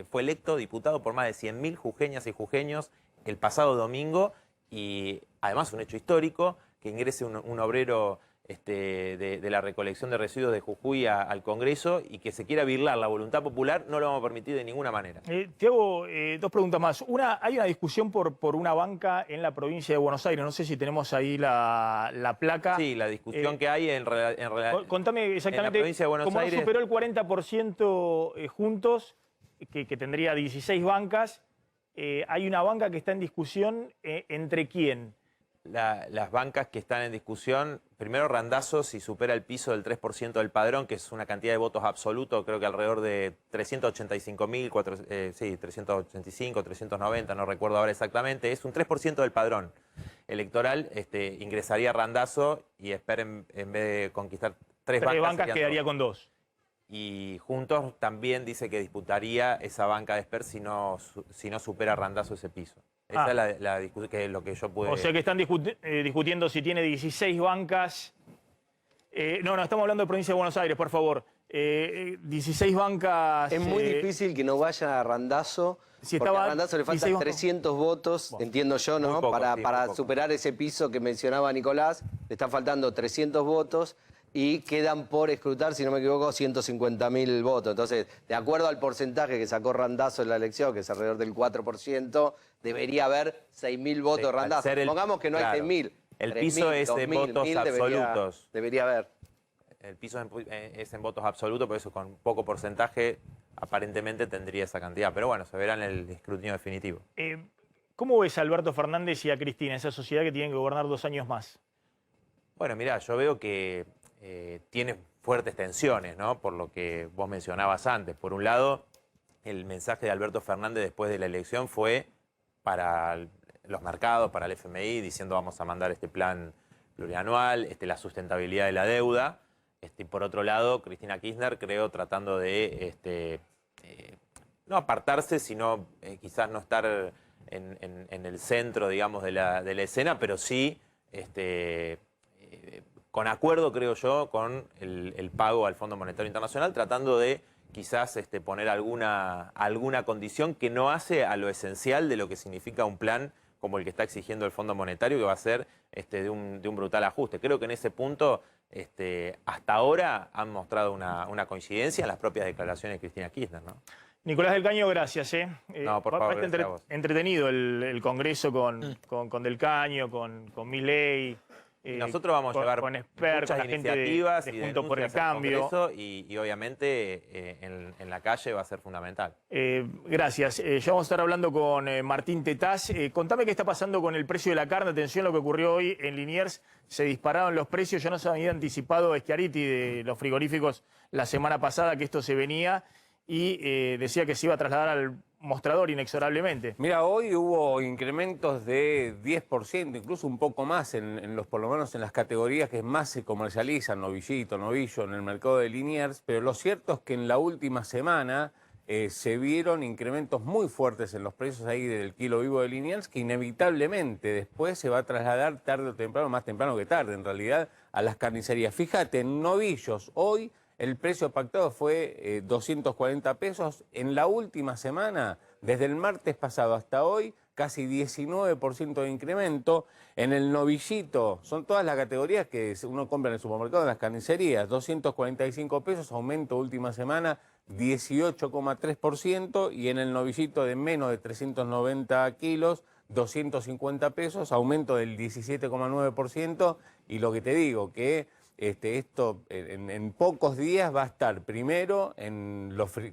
fue electo diputado por más de 100.000 jujeñas y jujeños el pasado domingo. Y además un hecho histórico, que ingrese un obrero de la recolección de residuos de Jujuy al Congreso y que se quiera birlar la voluntad popular, no lo vamos a permitir de ninguna manera. Te hago 2 preguntas más. Hay una discusión por una banca en la provincia de Buenos Aires. No sé si tenemos ahí la placa. Sí, la discusión que hay en realidad. Contame exactamente, en la provincia de Buenos como Aires, no superó el 40% juntos, que tendría 16 bancas, hay una banca que está en discusión ¿entre quién? Las bancas que están en discusión, primero Randazzo, si supera el piso del 3% del padrón, que es una cantidad de votos absoluto, creo que alrededor de 385.000, 385, 390, no recuerdo ahora exactamente, es un 3% del padrón electoral, ingresaría Randazzo y esperen, en vez de conquistar 3 bancas quedaría con 2. Y Juntos también dice que disputaría esa banca de Esper si no supera Randazzo ese piso. Esa es la discusión, que es lo que yo pude... O sea que están discutiendo si tiene 16 bancas. No, estamos hablando de provincia de Buenos Aires, por favor. 16 bancas... Es muy difícil que no vaya a Randazzo, porque a Randazzo le faltan 300 votos, bueno, entiendo yo, ¿no? Poco, para superar ese piso que mencionaba Nicolás, le están faltando 300 votos. Y quedan por escrutar, si no me equivoco, 150.000 votos. Entonces, de acuerdo al porcentaje que sacó Randazzo en la elección, que es alrededor del 4%, debería haber 6.000 votos de Randazzo. Pongamos que no hay 6.000. El piso 3.000, es en 2.000, votos 1.000 absolutos. Debería haber. El piso es en votos absolutos, por eso con poco porcentaje aparentemente tendría esa cantidad. Pero bueno, se verá en el escrutinio definitivo. ¿Cómo ves a Alberto Fernández y a Cristina, esa sociedad que tienen que gobernar 2 años más? Bueno, mirá, yo veo que tiene fuertes tensiones, ¿no? Por lo que vos mencionabas antes. Por un lado, el mensaje de Alberto Fernández después de la elección fue para los mercados, para el FMI, diciendo vamos a mandar este plan plurianual, la sustentabilidad de la deuda. Y por otro lado, Cristina Kirchner, creo, tratando de no apartarse, sino quizás no estar en el centro, digamos, de la escena, pero sí con acuerdo, creo yo, con el pago al Fondo Monetario Internacional, tratando de quizás poner alguna condición que no hace a lo esencial de lo que significa un plan como el que está exigiendo el Fondo Monetario, que va a ser de un brutal ajuste. Creo que en ese punto, hasta ahora, han mostrado una coincidencia en las propias declaraciones de Cristina Kirchner, ¿no? Nicolás del Caño, gracias. No, por favor, gracias a vos. Entretenido el Congreso con Del Caño, con Milei. Nosotros vamos a llevar con expertos, muchas la gente iniciativas de y Juntos por el denuncias al Cambio. Congreso y obviamente en la calle va a ser fundamental. Gracias. Ya vamos a estar hablando con Martín Tetaz. Contame qué está pasando con el precio de la carne. Atención a lo que ocurrió hoy en Liniers. Se dispararon los precios. Ya nos había anticipado Schiaretti de los frigoríficos la semana pasada que esto se venía y decía que se iba a trasladar al mostrador inexorablemente. Mira, hoy hubo incrementos de 10%, incluso un poco más, por lo menos en las categorías que más se comercializan, novillito, novillo, en el mercado de Liniers, pero lo cierto es que en la última semana se vieron incrementos muy fuertes en los precios ahí del kilo vivo de Liniers, que inevitablemente después se va a trasladar tarde o temprano, más temprano que tarde en realidad, a las carnicerías. Fíjate, en novillos hoy el precio pactado fue 240 pesos. En la última semana, desde el martes pasado hasta hoy, casi 19% de incremento. En el novillito, son todas las categorías que uno compra en el supermercado, en las carnicerías, 245 pesos, aumento última semana, 18,3%. Y en el novillito de menos de 390 kilos, 250 pesos, aumento del 17,9%. Y lo que te digo, que esto en pocos días va a estar primero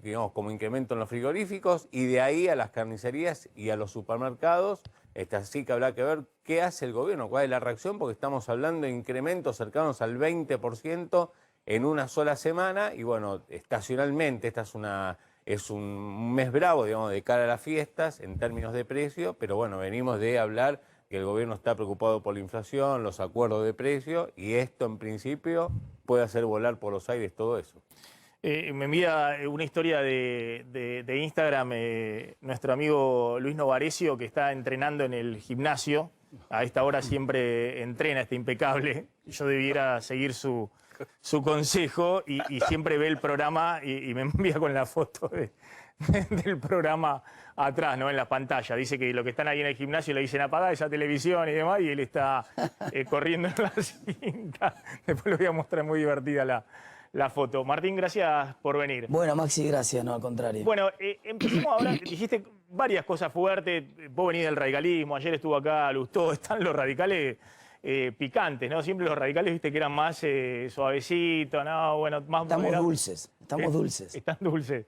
digamos, como incremento en los frigoríficos y de ahí a las carnicerías y a los supermercados. Así que habrá que ver qué hace el gobierno, cuál es la reacción, porque estamos hablando de incrementos cercanos al 20% en una sola semana y bueno, estacionalmente esta es un mes bravo, digamos, de cara a las fiestas en términos de precio, pero bueno, venimos de hablar que el gobierno está preocupado por la inflación, los acuerdos de precio, y esto en principio puede hacer volar por los aires todo eso. Me envía una historia de Instagram nuestro amigo Luis Novarecio, que está entrenando en el gimnasio. A esta hora siempre entrena, está impecable. Yo debiera seguir su consejo y siempre ve el programa y me envía con la foto del programa atrás, ¿no? En la pantalla. Dice que lo que están ahí en el gimnasio le dicen apagar esa televisión y demás, y él está corriendo en la cinta. Después le voy a mostrar, muy divertida la foto. Martín, gracias por venir. Bueno, Maxi, gracias, no, al contrario. Bueno, empecemos ahora. Dijiste varias cosas fuertes. Vos venís del radicalismo, ayer estuvo acá Lustó, están los radicales picantes, ¿no? Siempre los radicales, viste, que eran más suavecitos, ¿no? Bueno, más... Estamos dulces, estamos dulces. Están dulces.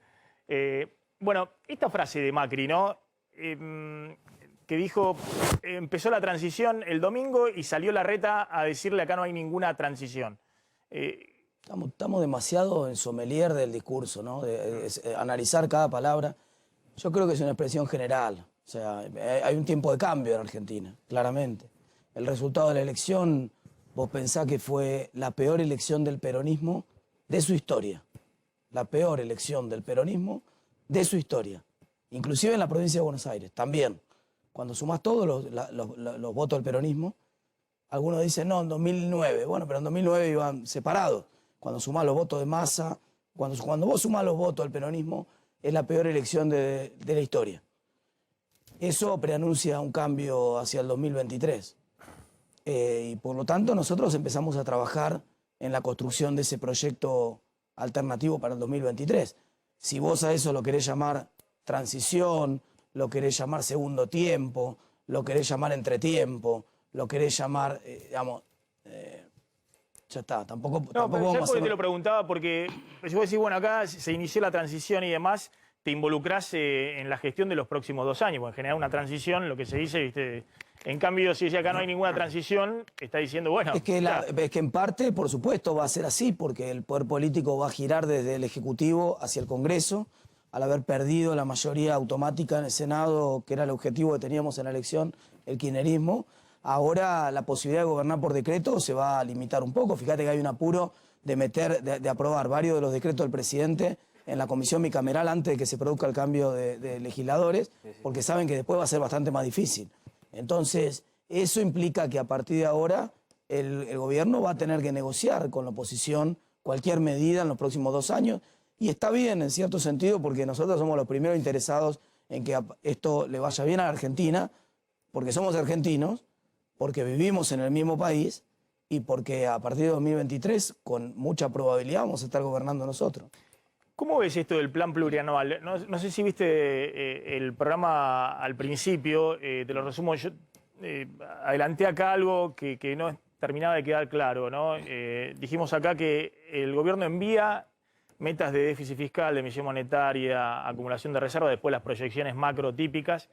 Bueno, esta frase de Macri, ¿no? Que dijo, empezó la transición el domingo y salió Larreta a decirle acá no hay ninguna transición. Estamos demasiado en sommelier del discurso, ¿no? De analizar cada palabra. Yo creo que es una expresión general. O sea, hay un tiempo de cambio en Argentina, claramente. El resultado de la elección, vos pensás que fue la peor elección del peronismo de su historia. La peor elección del peronismo de su historia. Inclusive en la provincia de Buenos Aires, también. Cuando sumás todos los votos del peronismo, algunos dicen, no, en 2009. Bueno, pero en 2009 iban separados. Cuando sumás los votos de Massa, cuando vos sumás los votos del peronismo, es la peor elección de la historia. Eso preanuncia un cambio hacia el 2023. Y por lo tanto nosotros empezamos a trabajar en la construcción de ese proyecto alternativo para el 2023. Si vos a eso lo querés llamar transición, lo querés llamar segundo tiempo, lo querés llamar entretiempo, lo querés llamar, digamos, ya está, tampoco No, pero vamos a ¿sabes por qué hacer... te lo preguntaba? Porque yo decís, bueno, acá se inició la transición y demás, te involucrás en la gestión de los próximos 2 años, porque en general una transición, lo que se dice, ¿viste? En cambio, si acá no hay ninguna transición, está diciendo, bueno... Es que en parte, por supuesto, va a ser así, porque el poder político va a girar desde el Ejecutivo hacia el Congreso, al haber perdido la mayoría automática en el Senado, que era el objetivo que teníamos en la elección, el kirchnerismo. Ahora la posibilidad de gobernar por decreto se va a limitar un poco. Fíjate que hay un apuro de aprobar varios de los decretos del presidente en la comisión bicameral antes de que se produzca el cambio de legisladores, porque saben que después va a ser bastante más difícil. Entonces, eso implica que a partir de ahora el gobierno va a tener que negociar con la oposición cualquier medida en los próximos 2 años. Y está bien, en cierto sentido, porque nosotros somos los primeros interesados en que esto le vaya bien a la Argentina, porque somos argentinos, porque vivimos en el mismo país y porque a partir de 2023, con mucha probabilidad, vamos a estar gobernando nosotros. ¿Cómo ves esto del plan plurianual? No sé si viste el programa al principio, te lo resumo, yo adelanté acá algo que no terminaba de quedar claro, ¿no? Dijimos acá que el gobierno envía metas de déficit fiscal, de emisión monetaria, acumulación de reservas, después las proyecciones macro típicas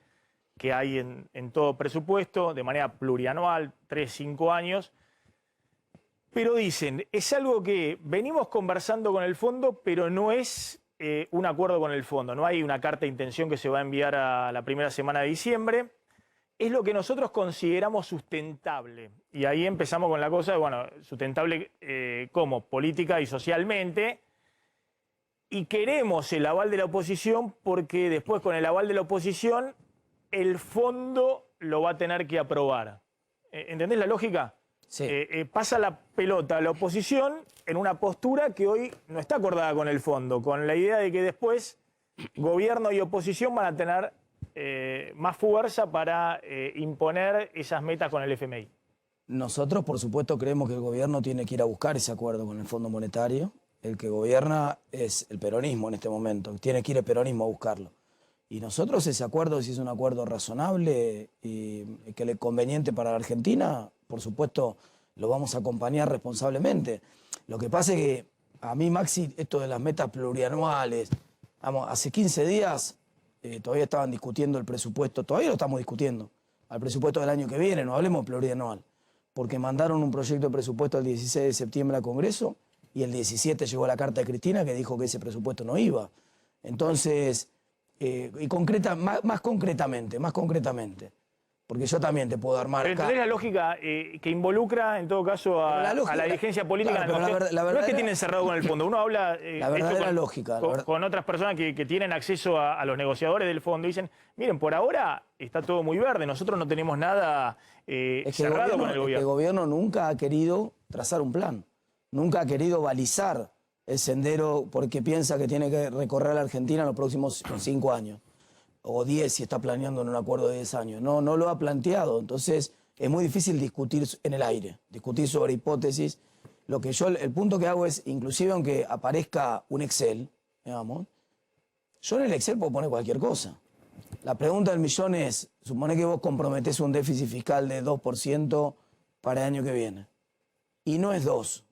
que hay en todo presupuesto, de manera plurianual, 3-5 años. Pero dicen, es algo que venimos conversando con el fondo, pero no es un acuerdo con el fondo. No hay una carta de intención que se va a enviar a la primera semana de diciembre. Es lo que nosotros consideramos sustentable. Y ahí empezamos con la cosa de, bueno, sustentable como política y socialmente. Y queremos el aval de la oposición porque después con el aval de la oposición el fondo lo va a tener que aprobar. ¿Entendés la lógica? Sí. Pasa la pelota a la oposición en una postura que hoy no está acordada con el fondo, con la idea de que después gobierno y oposición van a tener más fuerza para imponer esas metas con el FMI. Nosotros, por supuesto, creemos que el gobierno tiene que ir a buscar ese acuerdo con el Fondo Monetario. El que gobierna es el peronismo en este momento, tiene que ir el peronismo a buscarlo. Y nosotros ese acuerdo, si es un acuerdo razonable y que le conveniente para la Argentina, por supuesto lo vamos a acompañar responsablemente. Lo que pasa es que a mí, Maxi, esto de las metas plurianuales, vamos, hace 15 días todavía estaban discutiendo el presupuesto, todavía lo estamos discutiendo, al presupuesto del año que viene, no hablemos plurianual, porque mandaron un proyecto de presupuesto el 16 de septiembre al Congreso y el 17 llegó la carta de Cristina que dijo que ese presupuesto no iba. Entonces... más concretamente, porque yo también te puedo armar... Pero ¿entendés la lógica que involucra, en todo caso, a la dirigencia política? Claro, no es que tienen cerrado con el fondo, uno habla con otras personas que tienen acceso a los negociadores del fondo y dicen, miren, por ahora está todo muy verde, nosotros no tenemos nada cerrado con el gobierno. El gobierno nunca ha querido trazar un plan, nunca ha querido balizar el sendero porque piensa que tiene que recorrer la Argentina en los próximos 5 años, o 10 si está planeando en un acuerdo de 10 años. No lo ha planteado, entonces es muy difícil discutir en el aire, discutir sobre hipótesis. El punto que hago es, inclusive aunque aparezca un Excel, digamos, yo en el Excel puedo poner cualquier cosa. La pregunta del millón es, supone que vos comprometés un déficit fiscal de 2% para el año que viene, y no es 2%.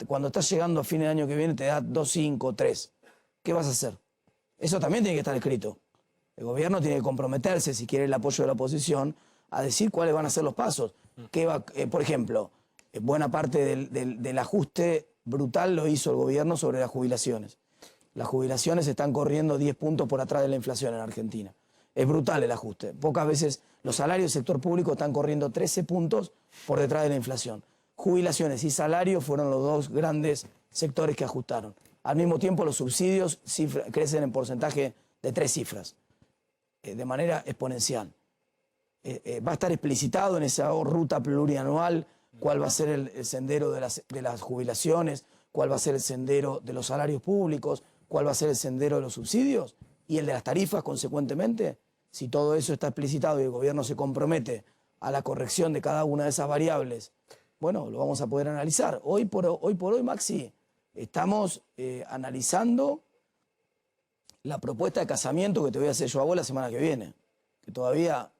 Cuando estás llegando a fin de año que viene te da 2,5, 3. ¿Qué vas a hacer? Eso también tiene que estar escrito. El gobierno tiene que comprometerse, si quiere el apoyo de la oposición, a decir cuáles van a ser los pasos. Por ejemplo, buena parte del ajuste brutal lo hizo el gobierno sobre las jubilaciones. Las jubilaciones están corriendo 10 puntos por atrás de la inflación en Argentina. Es brutal el ajuste. Pocas veces los salarios del sector público están corriendo 13 puntos por detrás de la inflación. Jubilaciones y salarios fueron los dos grandes sectores que ajustaron. Al mismo tiempo, los subsidios crecen en porcentaje de 3 cifras, de manera exponencial. Va a estar explicitado en esa ruta plurianual cuál va a ser el sendero de las jubilaciones, cuál va a ser el sendero de los salarios públicos, cuál va a ser el sendero de los subsidios y el de las tarifas, consecuentemente. Si todo eso está explicitado y el gobierno se compromete a la corrección de cada una de esas variables, bueno, lo vamos a poder analizar. Hoy por hoy, Maxi, estamos analizando la propuesta de casamiento que te voy a hacer yo a vos la semana que viene, que todavía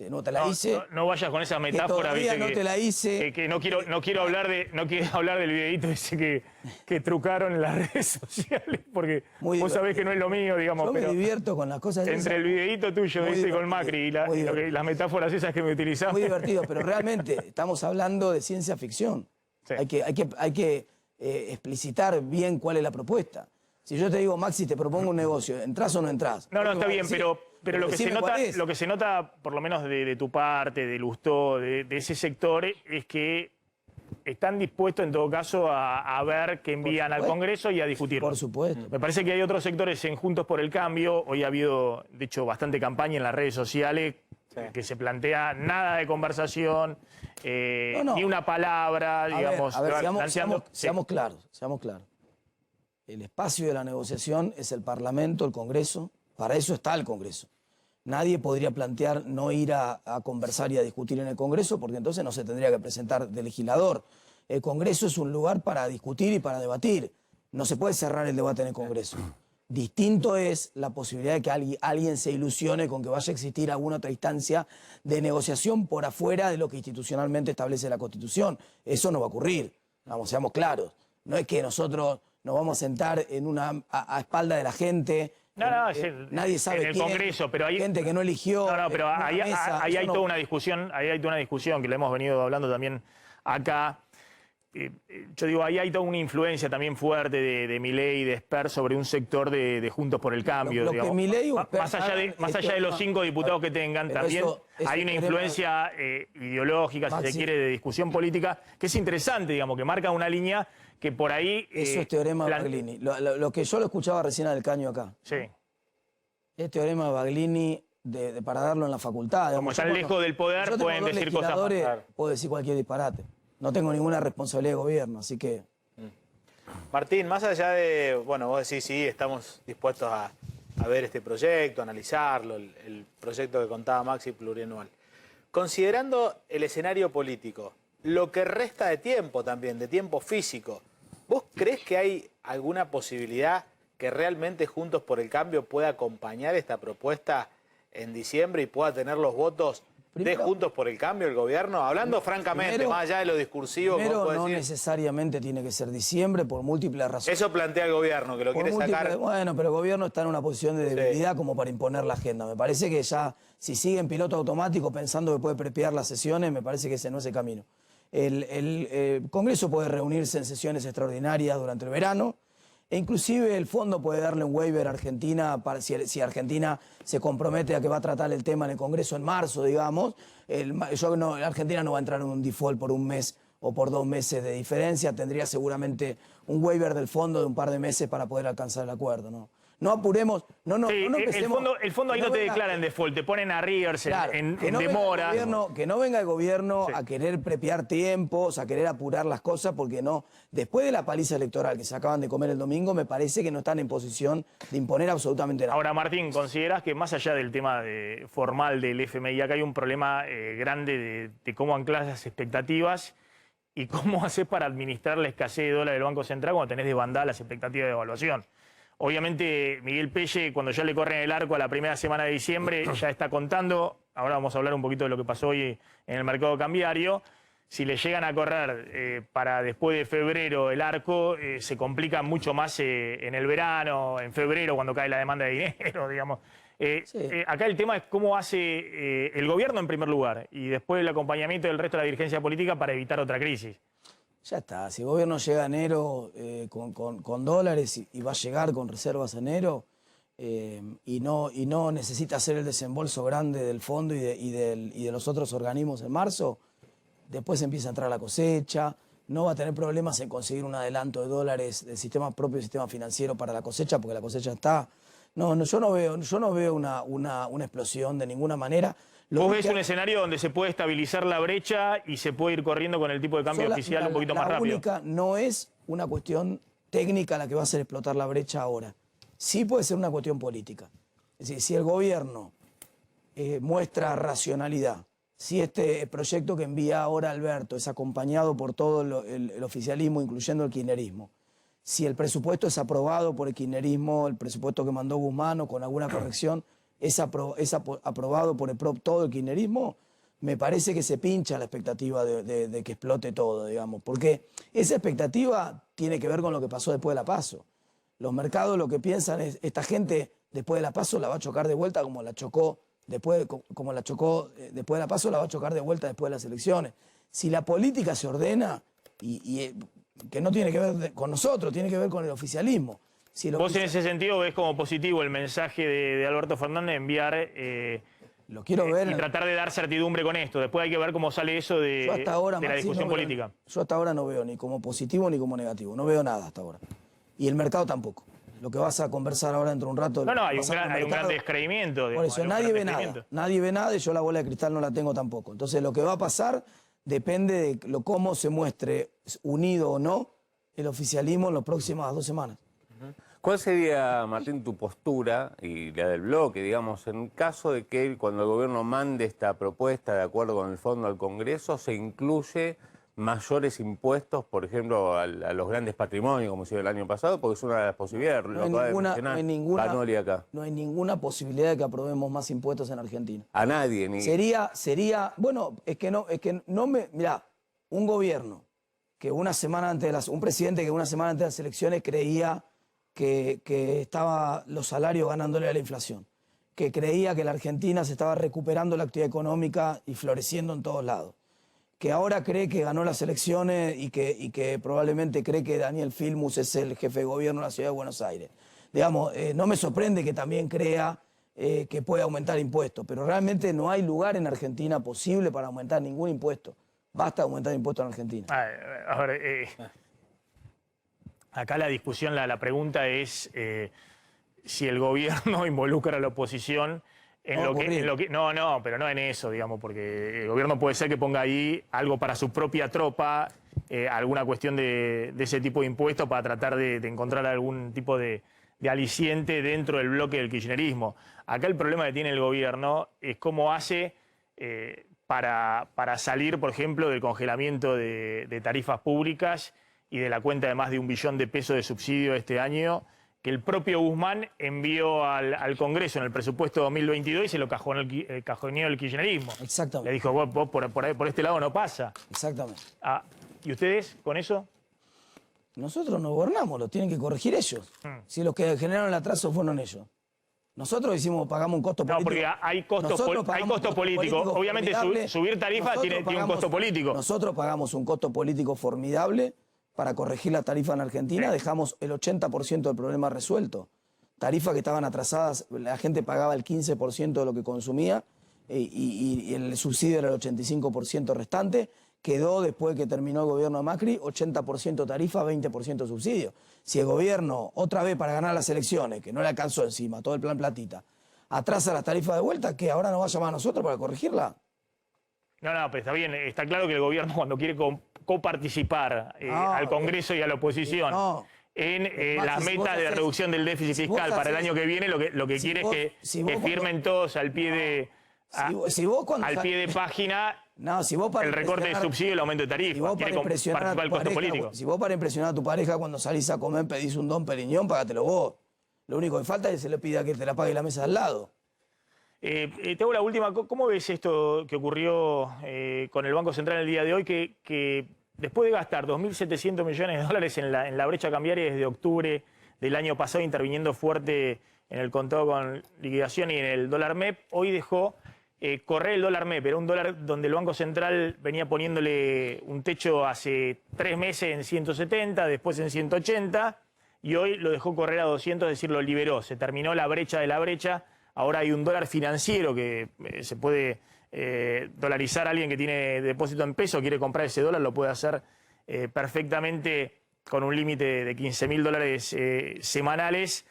No te la hice. No vayas con esa metáfora, todavía ¿viste? no te la hice. Que no quiero hablar del videíto ese que trucaron en las redes sociales, porque vos sabés que no es lo mío, digamos. Yo me pero divierto con las cosas entre el videíto tuyo ese con Macri y las metáforas esas que me utilizás. Muy divertido, pero realmente estamos hablando de ciencia ficción. Sí. Hay que explicitar bien cuál es la propuesta. Si yo te digo, Maxi, te propongo un negocio, ¿entrás o no entrás? No, está bien, pero lo que se nota, por lo menos de tu parte, de Lustó, de ese sector, es que están dispuestos en todo caso a ver qué envían al Congreso y a discutirlo. Por supuesto. Me parece que hay otros sectores en Juntos por el Cambio. Hoy ha habido, de hecho, bastante campaña en las redes sociales que se plantea nada de conversación, ni una palabra, digamos. Seamos claros. El espacio de la negociación es el Parlamento, el Congreso. Para eso está el Congreso. Nadie podría plantear no ir a conversar y a discutir en el Congreso, porque entonces no se tendría que presentar de legislador. El Congreso es un lugar para discutir y para debatir. No se puede cerrar el debate en el Congreso. Distinto es la posibilidad de que alguien se ilusione con que vaya a existir alguna otra instancia de negociación por afuera de lo que institucionalmente establece la Constitución. Eso no va a ocurrir. Vamos, seamos claros. No es que nosotros nos vamos a sentar a espalda de la gente. Nadie sabe en el quién, Congreso, pero hay gente que no eligió. Pero ahí hay toda una discusión, que la hemos venido hablando también acá. Yo digo, ahí hay toda una influencia también fuerte de Milei y de Esper sobre un sector de Juntos por el Cambio. Lo que Milei o Esper más allá de los 5 diputados que tengan, también hay una influencia ideológica, si se quiere, de discusión política, que es interesante, digamos, que marca una línea que por ahí... Eso es teorema de Baglini. Lo que yo lo escuchaba recién al Caño acá. Sí. Es teorema de Baglini para darlo en la facultad. Como están lejos del poder, pueden decir cosas más. Claro. Puedo decir cualquier disparate. No tengo ninguna responsabilidad de gobierno, así que... Martín, más allá de... Bueno, vos decís, sí, estamos dispuestos a ver este proyecto, a analizarlo, el proyecto que contaba Maxi plurianual. Considerando el escenario político, lo que resta de tiempo también, de tiempo físico, ¿vos creés que hay alguna posibilidad que realmente Juntos por el Cambio pueda acompañar esta propuesta en diciembre y pueda tener los votos de Juntos por el Cambio, el gobierno? Hablando francamente, más allá de lo discursivo. Pero no necesariamente tiene que ser diciembre por múltiples razones. Eso plantea el gobierno, que lo quiere sacar. Bueno, pero el gobierno está en una posición de debilidad como para imponer la agenda. Me parece que ya, si sigue en piloto automático pensando que puede prepiar las sesiones, me parece que ese no es el camino. El Congreso puede reunirse en sesiones extraordinarias durante el verano. E inclusive el fondo puede darle un waiver a Argentina para si Argentina se compromete a que va a tratar el tema en el Congreso en marzo, digamos. Argentina no va a entrar en un default por un mes o por 2 meses de diferencia. Tendría seguramente un waiver del fondo de un par de meses para poder alcanzar el acuerdo, ¿no? No apuremos, no empecemos. El fondo ahí no te declara en default, te ponen a arrears, en demora. Que no venga el gobierno a querer prepiar tiempos, a querer apurar las cosas, porque no. Después de la paliza electoral que se acaban de comer el domingo, me parece que no están en posición de imponer absolutamente nada. Ahora, Martín, ¿considerás que más allá del tema formal del FMI, acá hay un problema grande de cómo anclas las expectativas y cómo haces para administrar la escasez de dólares del Banco Central cuando tenés desbandadas las expectativas de evaluación? Obviamente, Miguel Pelle, cuando ya le corren el arco a la primera semana de diciembre, ya está contando. Ahora vamos a hablar un poquito de lo que pasó hoy en el mercado cambiario. Si le llegan a correr para después de febrero el arco, se complica mucho más en el verano, en febrero, cuando cae la demanda de dinero, digamos. Acá el tema es cómo hace el gobierno en primer lugar y después el acompañamiento del resto de la dirigencia política para evitar otra crisis. Ya está, si el gobierno llega a enero con dólares y va a llegar con reservas en enero y no necesita hacer el desembolso grande del fondo y de los otros organismos en marzo, después empieza a entrar la cosecha, no va a tener problemas en conseguir un adelanto de dólares del sistema propio del sistema financiero para la cosecha, porque la cosecha está. No, yo no veo una explosión de ninguna manera. ¿Vos ves un escenario donde se puede estabilizar la brecha y se puede ir corriendo con el tipo de cambio oficial un poquito más rápido? La única no es una cuestión técnica la que va a hacer explotar la brecha ahora. Sí puede ser una cuestión política. Es decir, si el gobierno muestra racionalidad, si este proyecto que envía ahora Alberto es acompañado por todo el oficialismo, incluyendo el kirchnerismo, si el presupuesto es aprobado por el kirchnerismo, el presupuesto que mandó Guzmán o con alguna corrección, es aprobado por todo el kirchnerismo, me parece que se pincha la expectativa de que explote todo, digamos. Porque esa expectativa tiene que ver con lo que pasó después de la PASO. Los mercados lo que piensan es, esta gente después de la PASO la va a chocar de vuelta como la chocó después de la PASO, la va a chocar de vuelta después de las elecciones. Si la política se ordena, que no tiene que ver con nosotros, tiene que ver con el oficialismo. Si Vos en ese sentido ves como positivo el mensaje de Alberto Fernández enviar lo quiero ver y tratar de dar certidumbre con esto. Después hay que ver cómo sale eso de la discusión política. Yo hasta ahora no veo ni como positivo ni como negativo. No veo nada hasta ahora. Y el mercado tampoco. Lo que vas a conversar ahora dentro de un rato... No, hay un gran descreimiento. Por eso nadie ve nada. Nadie ve nada y yo la bola de cristal no la tengo tampoco. Entonces lo que va a pasar depende de cómo se muestre unido o no el oficialismo en las próximas 2 semanas. ¿Cuál sería, Martín, tu postura y la del bloque, digamos, en caso de que cuando el gobierno mande esta propuesta de acuerdo con el fondo al Congreso se incluye mayores impuestos, por ejemplo, a los grandes patrimonios, como se hizo el año pasado? Porque es una de las posibilidades. No hay ninguna posibilidad de que aprobemos más impuestos en Argentina. A nadie. Mirá, un gobierno que un presidente que una semana antes de las elecciones creía que estaba los salarios ganándole a la inflación, que creía que la Argentina se estaba recuperando la actividad económica y floreciendo en todos lados, que ahora cree que ganó las elecciones y que probablemente cree que Daniel Filmus es el jefe de gobierno de la ciudad de Buenos Aires. Digamos, no me sorprende que también crea que puede aumentar impuestos, pero realmente no hay lugar en Argentina posible para aumentar ningún impuesto. Basta de aumentar impuestos en Argentina. A ver, acá la discusión, la pregunta es si el gobierno involucra a la oposición en lo que... No, pero no en eso, digamos, porque el gobierno puede ser que ponga ahí algo para su propia tropa, alguna cuestión de ese tipo de impuestos para tratar de encontrar algún tipo de aliciente dentro del bloque del kirchnerismo. Acá el problema que tiene el gobierno es cómo hace para salir, por ejemplo, del congelamiento de tarifas públicas y de la cuenta de más de 1 billón de pesos de subsidio este año, que el propio Guzmán envió al Congreso en el presupuesto 2022 y se lo cajoneó el kirchnerismo. Exactamente. Le dijo, vos por este lado no pasa. Exactamente. ¿Y ustedes con eso? Nosotros no gobernamos, lo tienen que corregir ellos. Si los que generaron el atraso fueron ellos. Nosotros pagamos un costo político. No, porque hay costo político. Obviamente subir tarifas tiene un costo político. Nosotros pagamos un costo político formidable para corregir la tarifa en Argentina. Dejamos el 80% del problema resuelto. Tarifas que estaban atrasadas, la gente pagaba el 15% de lo que consumía y el subsidio era el 85% restante. Quedó, después que terminó el gobierno de Macri, 80% tarifa, 20% subsidio. Si el gobierno, otra vez para ganar las elecciones, que no le alcanzó encima, todo el plan platita, atrasa la tarifa de vuelta, ¿qué? ¿Ahora nos va a llamar a nosotros para corregirla? No, pero está bien. Está claro que el gobierno, cuando quiere coparticipar al Congreso y a la oposición en las metas de reducción del déficit fiscal para el año que viene, lo que quiere es que firmen todos al pie de... al pie de página el recorte de subsidio y el aumento de tarifa. Quiere participar el costo político. Si vos para impresionar a tu pareja cuando salís a comer pedís un Don Periñón, págatelo vos. Lo único que falta es que se le pida que te la pague la mesa al lado. Te hago la última. ¿Cómo ves esto que ocurrió con el Banco Central el día de hoy? Que después de gastar 2.700 millones de dólares en la brecha cambiaria desde octubre del año pasado, interviniendo fuerte en el contado con liquidación y en el dólar MEP, hoy dejó correr el dólar MEP. Era un dólar donde el Banco Central venía poniéndole un techo hace 3 meses en 170, después en 180, y hoy lo dejó correr a 200, es decir, lo liberó. Se terminó la brecha de la brecha. Ahora hay un dólar financiero que se puede dolarizar a alguien que tiene depósito en peso, quiere comprar ese dólar, lo puede hacer perfectamente con un límite de 15.000 dólares semanales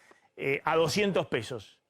a 200 pesos.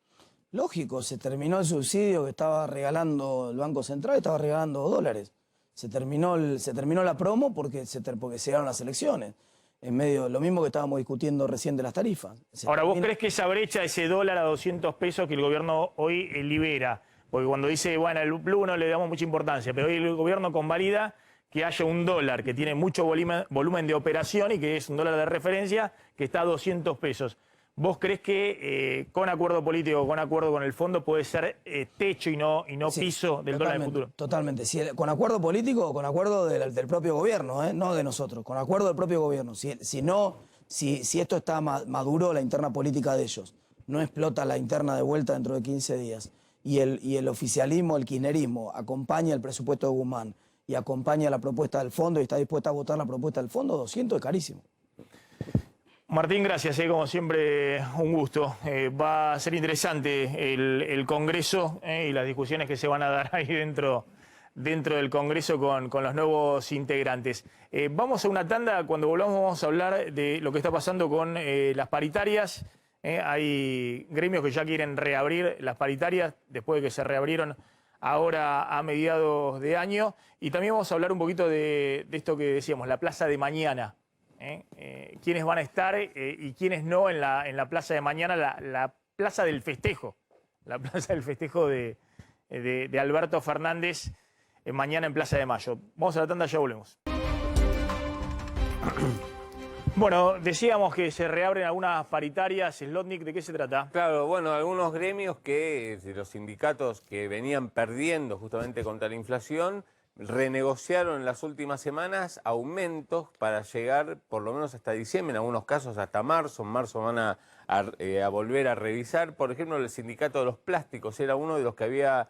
Lógico, se terminó el subsidio que estaba regalando el Banco Central, estaba regalando dólares. Se terminó la promo porque se llegaron las elecciones. En medio, lo mismo que estábamos discutiendo recién de las tarifas. Ahora, ¿vos crees que esa brecha, ese dólar a 200 pesos que el gobierno hoy libera? Porque cuando dice, bueno, el blue no le damos mucha importancia, pero hoy el gobierno convalida que haya un dólar que tiene mucho volumen de operación y que es un dólar de referencia que está a 200 pesos. ¿Vos creés que con acuerdo político, con acuerdo con el fondo, puede ser techo y no Sí, piso del dólar en el futuro? Totalmente. Con acuerdo político o con acuerdo del propio gobierno, no de nosotros, con acuerdo del propio gobierno. Si esto está maduro, la interna política de ellos, no explota la interna de vuelta dentro de 15 días, y el oficialismo, el kirchnerismo, acompaña el presupuesto de Guzmán y acompaña la propuesta del fondo y está dispuesta a votar la propuesta del fondo, 200 es carísimo. Martín, gracias, como siempre, un gusto. Va a ser interesante el Congreso y las discusiones que se van a dar ahí dentro del Congreso con los nuevos integrantes. Vamos a una tanda, cuando volvamos vamos a hablar de lo que está pasando con las paritarias. Hay gremios que ya quieren reabrir las paritarias después de que se reabrieron ahora a mediados de año. Y también vamos a hablar un poquito de esto que decíamos, la plaza de mañana. Quiénes van a estar y quiénes no en la plaza de mañana, la plaza del festejo. La plaza del festejo de Alberto Fernández mañana en Plaza de Mayo. Vamos a la tanda, ya volvemos. Bueno, decíamos que se reabren algunas paritarias. Slotnik, ¿de qué se trata? Claro, bueno, algunos gremios los sindicatos que venían perdiendo justamente contra la inflación, renegociaron en las últimas semanas aumentos para llegar por lo menos hasta diciembre, en algunos casos hasta marzo. En marzo van a volver a revisar. Por ejemplo, el sindicato de los plásticos era uno de los que había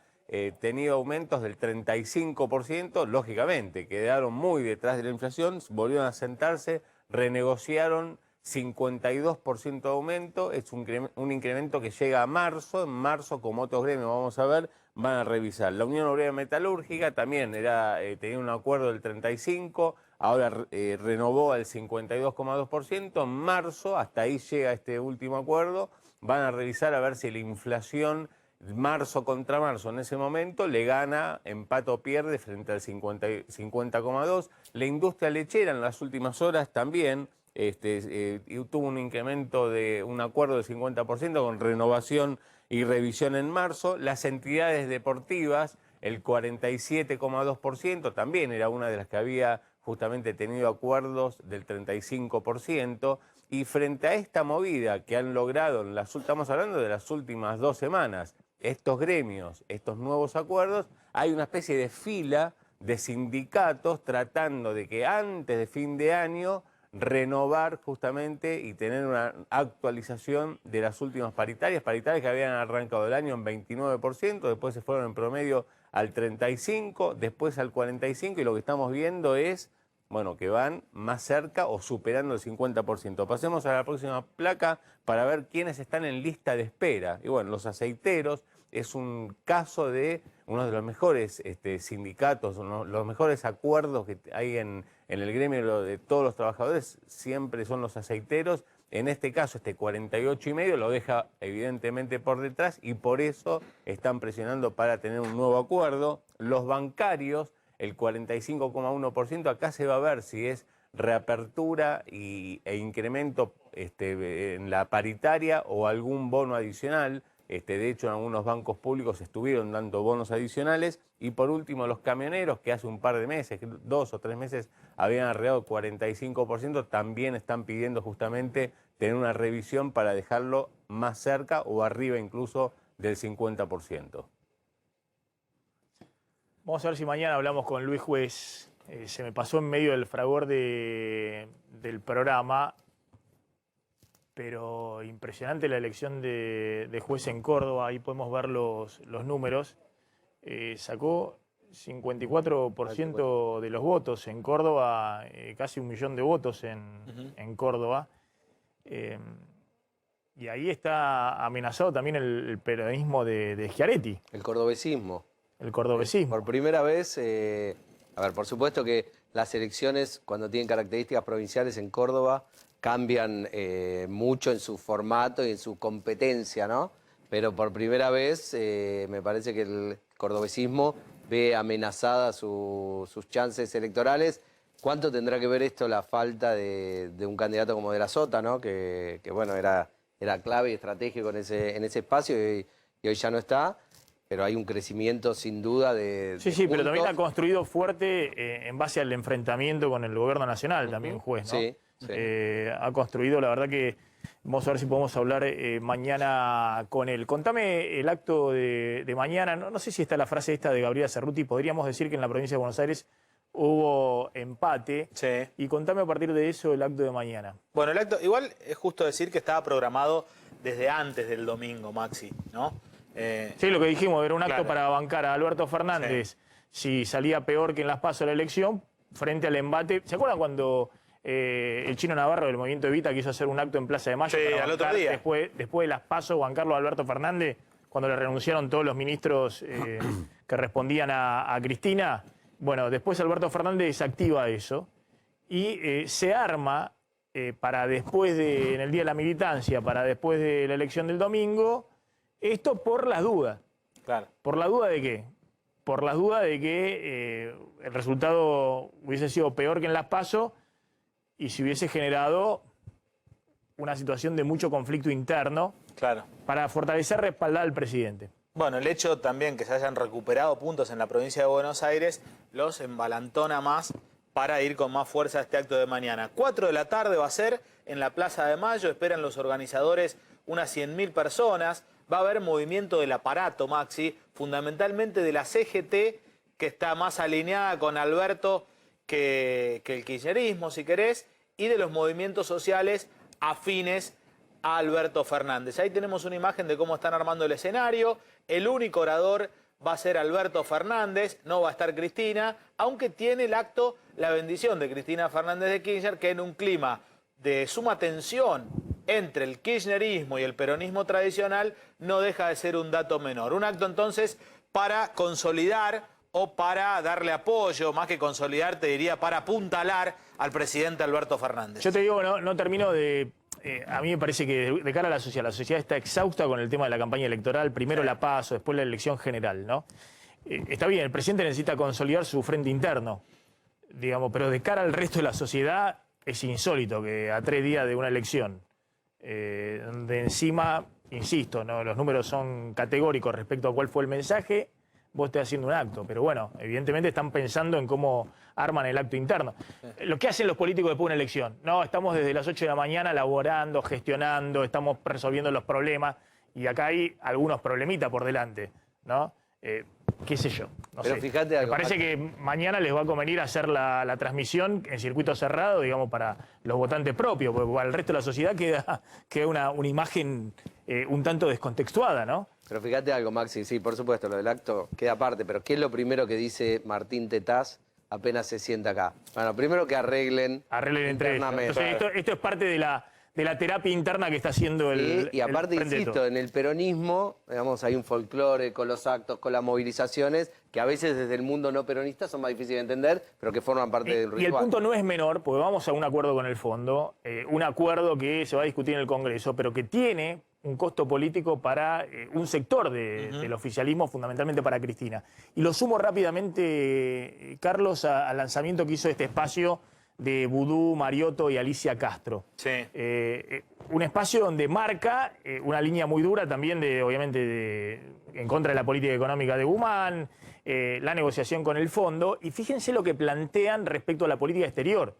tenido aumentos del 35%, lógicamente, quedaron muy detrás de la inflación, volvieron a sentarse, renegociaron 52% de aumento, es un incremento que llega a marzo. En marzo, como otros gremios vamos a ver, van a revisar. La Unión Obrera Metalúrgica también tenía un acuerdo del 35%, ahora renovó al 52,2%. En marzo, hasta ahí llega este último acuerdo, van a revisar a ver si la inflación marzo contra marzo en ese momento le gana, empata o pierde frente al 50,2%. La industria lechera en las últimas horas también tuvo un incremento de un acuerdo del 50% con renovación y revisión en marzo. Las entidades deportivas, el 47,2%, también era una de las que había justamente tenido acuerdos del 35%. Y frente a esta movida que han logrado, estamos hablando de las últimas 2 semanas, estos gremios, estos nuevos acuerdos, hay una especie de fila de sindicatos tratando de que antes de fin de año renovar justamente y tener una actualización de las últimas paritarias que habían arrancado el año en 29%, después se fueron en promedio al 35%, después al 45%, y lo que estamos viendo es, bueno, que van más cerca o superando el 50%. Pasemos a la próxima placa para ver quiénes están en lista de espera. Y bueno, los aceiteros es un caso de uno de los mejores sindicatos, los mejores acuerdos que hay en el gremio de todos los trabajadores, siempre son los aceiteros. En este caso, 48,5 lo deja evidentemente por detrás y por eso están presionando para tener un nuevo acuerdo. Los bancarios, el 45,1%, acá se va a ver si es reapertura e incremento en la paritaria o algún bono adicional. De hecho, en algunos bancos públicos estuvieron dando bonos adicionales. Y por último, los camioneros, que hace un par de meses, 2 o 3 meses, habían arreglado 45%, también están pidiendo justamente tener una revisión para dejarlo más cerca o arriba incluso del 50%. Vamos a ver si mañana hablamos con Luis Juez. Se me pasó en medio del fragor del programa, pero impresionante la elección de Juez en Córdoba. Ahí podemos ver los números. Sacó 54% de los votos en Córdoba, casi 1 millón de votos en Córdoba. Y ahí está amenazado también el peronismo de Schiaretti. El cordobesismo. El cordobesismo. Por primera vez, por supuesto que las elecciones, cuando tienen características provinciales en Córdoba, cambian mucho en su formato y en su competencia, ¿no? Pero por primera vez me parece que el cordobesismo ve amenazadas sus chances electorales. ¿Cuánto tendrá que ver esto la falta de un candidato como De la Sota, ¿no? Que bueno, era clave y estratégico en ese espacio y hoy ya no está? Pero hay un crecimiento sin duda de Sí, pero también ha construido fuerte en base al enfrentamiento con el gobierno nacional, también Juez, ¿no? Sí. Ha construido, la verdad que Vamos a ver si podemos hablar mañana con él. Contame el acto de mañana. No sé si está la frase esta de Gabriela Cerruti. Podríamos decir que en la provincia de Buenos Aires hubo empate. Sí. Y contame a partir de eso el acto de mañana. Bueno, el acto, igual es justo decir que estaba programado desde antes del domingo, Maxi, ¿no? Sí, lo que dijimos, era un acto claro. para bancar a Alberto Fernández si salía peor que en las PASO la elección, frente al embate. ¿Se acuerdan cuando el Chino Navarro del Movimiento Evita quiso hacer un acto en Plaza de Mayo Sí, para al otro bancar día. después de las PASO, bancarlo a Alberto Fernández, cuando le renunciaron todos los ministros que respondían a Cristina? Bueno, después Alberto Fernández desactiva eso y se arma para después en el día de la militancia, para después de la elección del domingo, esto por las dudas. Claro. ¿Por la duda de qué? Por las dudas de que el resultado hubiese sido peor que en las PASO y se hubiese generado una situación de mucho conflicto interno Claro. para fortalecer, respaldar al presidente. Bueno, el hecho también que se hayan recuperado puntos en la provincia de Buenos Aires los embalantona más para ir con más fuerza a este acto de mañana. 4 de la tarde va a ser en la Plaza de Mayo, esperan los organizadores unas 100.000 personas. Va a haber movimiento del aparato, Maxi, fundamentalmente de la CGT, que está más alineada con Alberto que el kirchnerismo, si querés, y de los movimientos sociales afines a Alberto Fernández. Ahí tenemos una imagen de cómo están armando el escenario. El único orador va a ser Alberto Fernández, no va a estar Cristina, aunque tiene el acto la bendición de Cristina Fernández de Kirchner, que en un clima de suma tensión entre el kirchnerismo y el peronismo tradicional no deja de ser un dato menor. Un acto entonces para consolidar o para darle apoyo, más que consolidar, te diría, para apuntalar al presidente Alberto Fernández. Yo te digo, no termino de... a mí me parece que de cara a la sociedad está exhausta con el tema de la campaña electoral, primero la PASO, después la elección general, ¿no? Está bien, el presidente necesita consolidar su frente interno, digamos, pero de cara al resto de la sociedad es insólito que a 3 días de una elección, donde encima, insisto, ¿no? Los números son categóricos respecto a cuál fue el mensaje, vos estés haciendo un acto. Pero bueno, evidentemente están pensando en cómo arman el acto interno. Lo que hacen los políticos después de una elección. No, estamos desde las 8 de la mañana laborando, gestionando, estamos resolviendo los problemas y acá hay algunos problemitas por delante, ¿no? Qué sé yo, no Pero sé. fíjate algo, Me parece que mañana les va a convenir hacer la transmisión en circuito cerrado, digamos, para los votantes propios, porque para el resto de la sociedad queda una imagen un tanto descontextuada, ¿no? Pero fíjate algo, Maxi, sí, por supuesto, lo del acto queda aparte, pero ¿qué es lo primero que dice Martín Tetaz apenas se sienta acá? Bueno, primero que arreglen Entre ellos. internamente. Entonces, esto es parte de la terapia interna que está haciendo el Y aparte, el Frente insisto, Todo. en el peronismo, digamos, hay un folclore con los actos, con las movilizaciones, que a veces desde el mundo no peronista son más difíciles de entender, pero que forman parte del ritual. Y el punto no es menor, porque vamos a un acuerdo con el fondo, un acuerdo que se va a discutir en el Congreso, pero que tiene un costo político para un sector del oficialismo, fundamentalmente para Cristina. Y lo sumo rápidamente, Carlos, al lanzamiento que hizo este espacio de Vudú, Mariotto y Alicia Castro. Sí. Un espacio donde marca una línea muy dura también, obviamente, en contra de la política económica de Guzmán, la negociación con el fondo. Y fíjense lo que plantean respecto a la política exterior.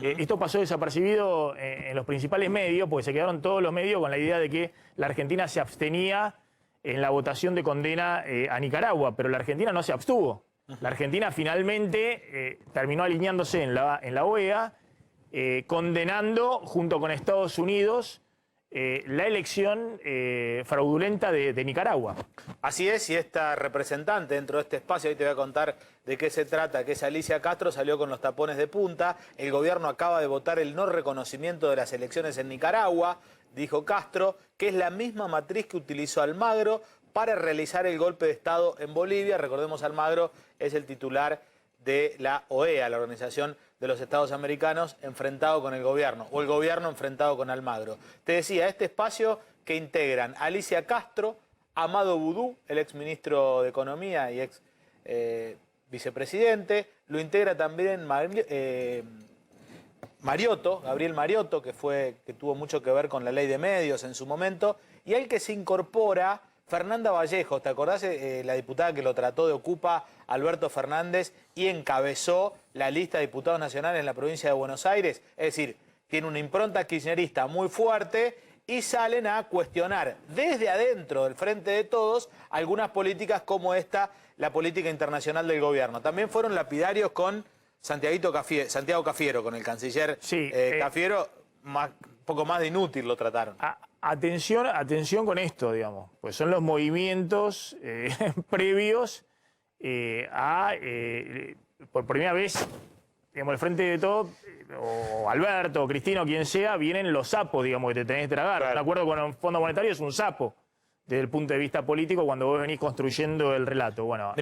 Esto pasó desapercibido en los principales medios, porque se quedaron todos los medios con la idea de que la Argentina se abstenía en la votación de condena a Nicaragua, pero la Argentina no se abstuvo. La Argentina finalmente terminó alineándose en la OEA, condenando junto con Estados Unidos la elección fraudulenta de Nicaragua. Así es, y esta representante dentro de este espacio, ahí te voy a contar de qué se trata, que es Alicia Castro, salió con los tapones de punta. El gobierno acaba de votar el no reconocimiento de las elecciones en Nicaragua, dijo Castro, que es la misma matriz que utilizó Almagro para realizar el golpe de Estado en Bolivia. Recordemos, Almagro es el titular de la OEA, la Organización de los Estados Americanos, enfrentado con el gobierno, o el gobierno enfrentado con Almagro. Te decía, este espacio que integran Alicia Castro, Amado Vudú, el exministro de Economía y ex vicepresidente, lo integra también Mariotto, Gabriel Mariotto, que tuvo mucho que ver con la ley de medios en su momento, y al que se incorpora Fernanda Vallejos. ¿Te acordás la diputada que lo trató de Ocupa, Alberto Fernández, y encabezó la lista de diputados nacionales en la provincia de Buenos Aires? Es decir, tiene una impronta kirchnerista muy fuerte y salen a cuestionar desde adentro del Frente de Todos algunas políticas como esta, la política internacional del gobierno. También fueron lapidarios con Santiago Cafiero, con el canciller Cafiero, un poco más de inútil lo trataron. Atención con esto, digamos, pues son los movimientos previos por primera vez, digamos, el Frente de Todos, o Alberto, o Cristina, o quien sea, vienen los sapos, digamos, que te tenés que tragar. Claro. Un acuerdo con el Fondo Monetario es un sapo, desde el punto de vista político, cuando vos venís construyendo el relato. Bueno,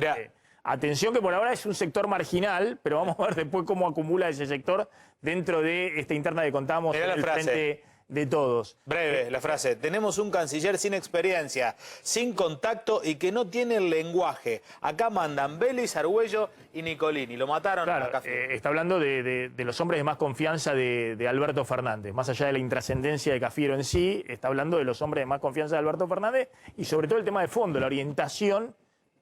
atención que por ahora es un sector marginal, pero vamos a ver después cómo acumula ese sector dentro de esta interna que contamos en el Frente de Todos. Breve, la frase. Tenemos un canciller sin experiencia, sin contacto y que no tiene el lenguaje. Acá mandan Vélez, Argüello y Nicolini. Lo mataron a Cafiero. Está hablando de los hombres de más confianza de Alberto Fernández. Más allá de la intrascendencia de Cafiero en sí, está hablando de los hombres de más confianza de Alberto Fernández y sobre todo el tema de fondo, la orientación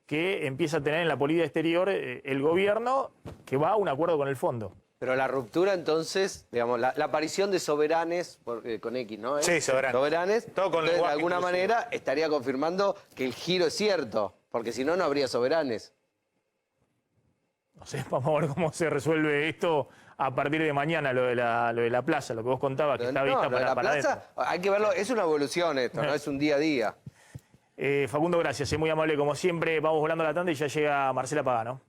que empieza a tener en la política exterior el gobierno, que va a un acuerdo con el fondo. Pero la ruptura, entonces, digamos, la aparición de soberanes, con X, ¿no? Sí, soberanes. Todo con entonces, de alguna manera estaría confirmando que el giro es cierto, porque si no, no habría soberanes. No sé, vamos a ver cómo se resuelve esto a partir de mañana, lo de la plaza, lo que vos contabas, que está vista para la plaza, adentro. hay que verlo, es una evolución esto, no es un día a día. Facundo, gracias, es muy amable como siempre. Vamos volando la tanda y ya llega Marcela Pagano.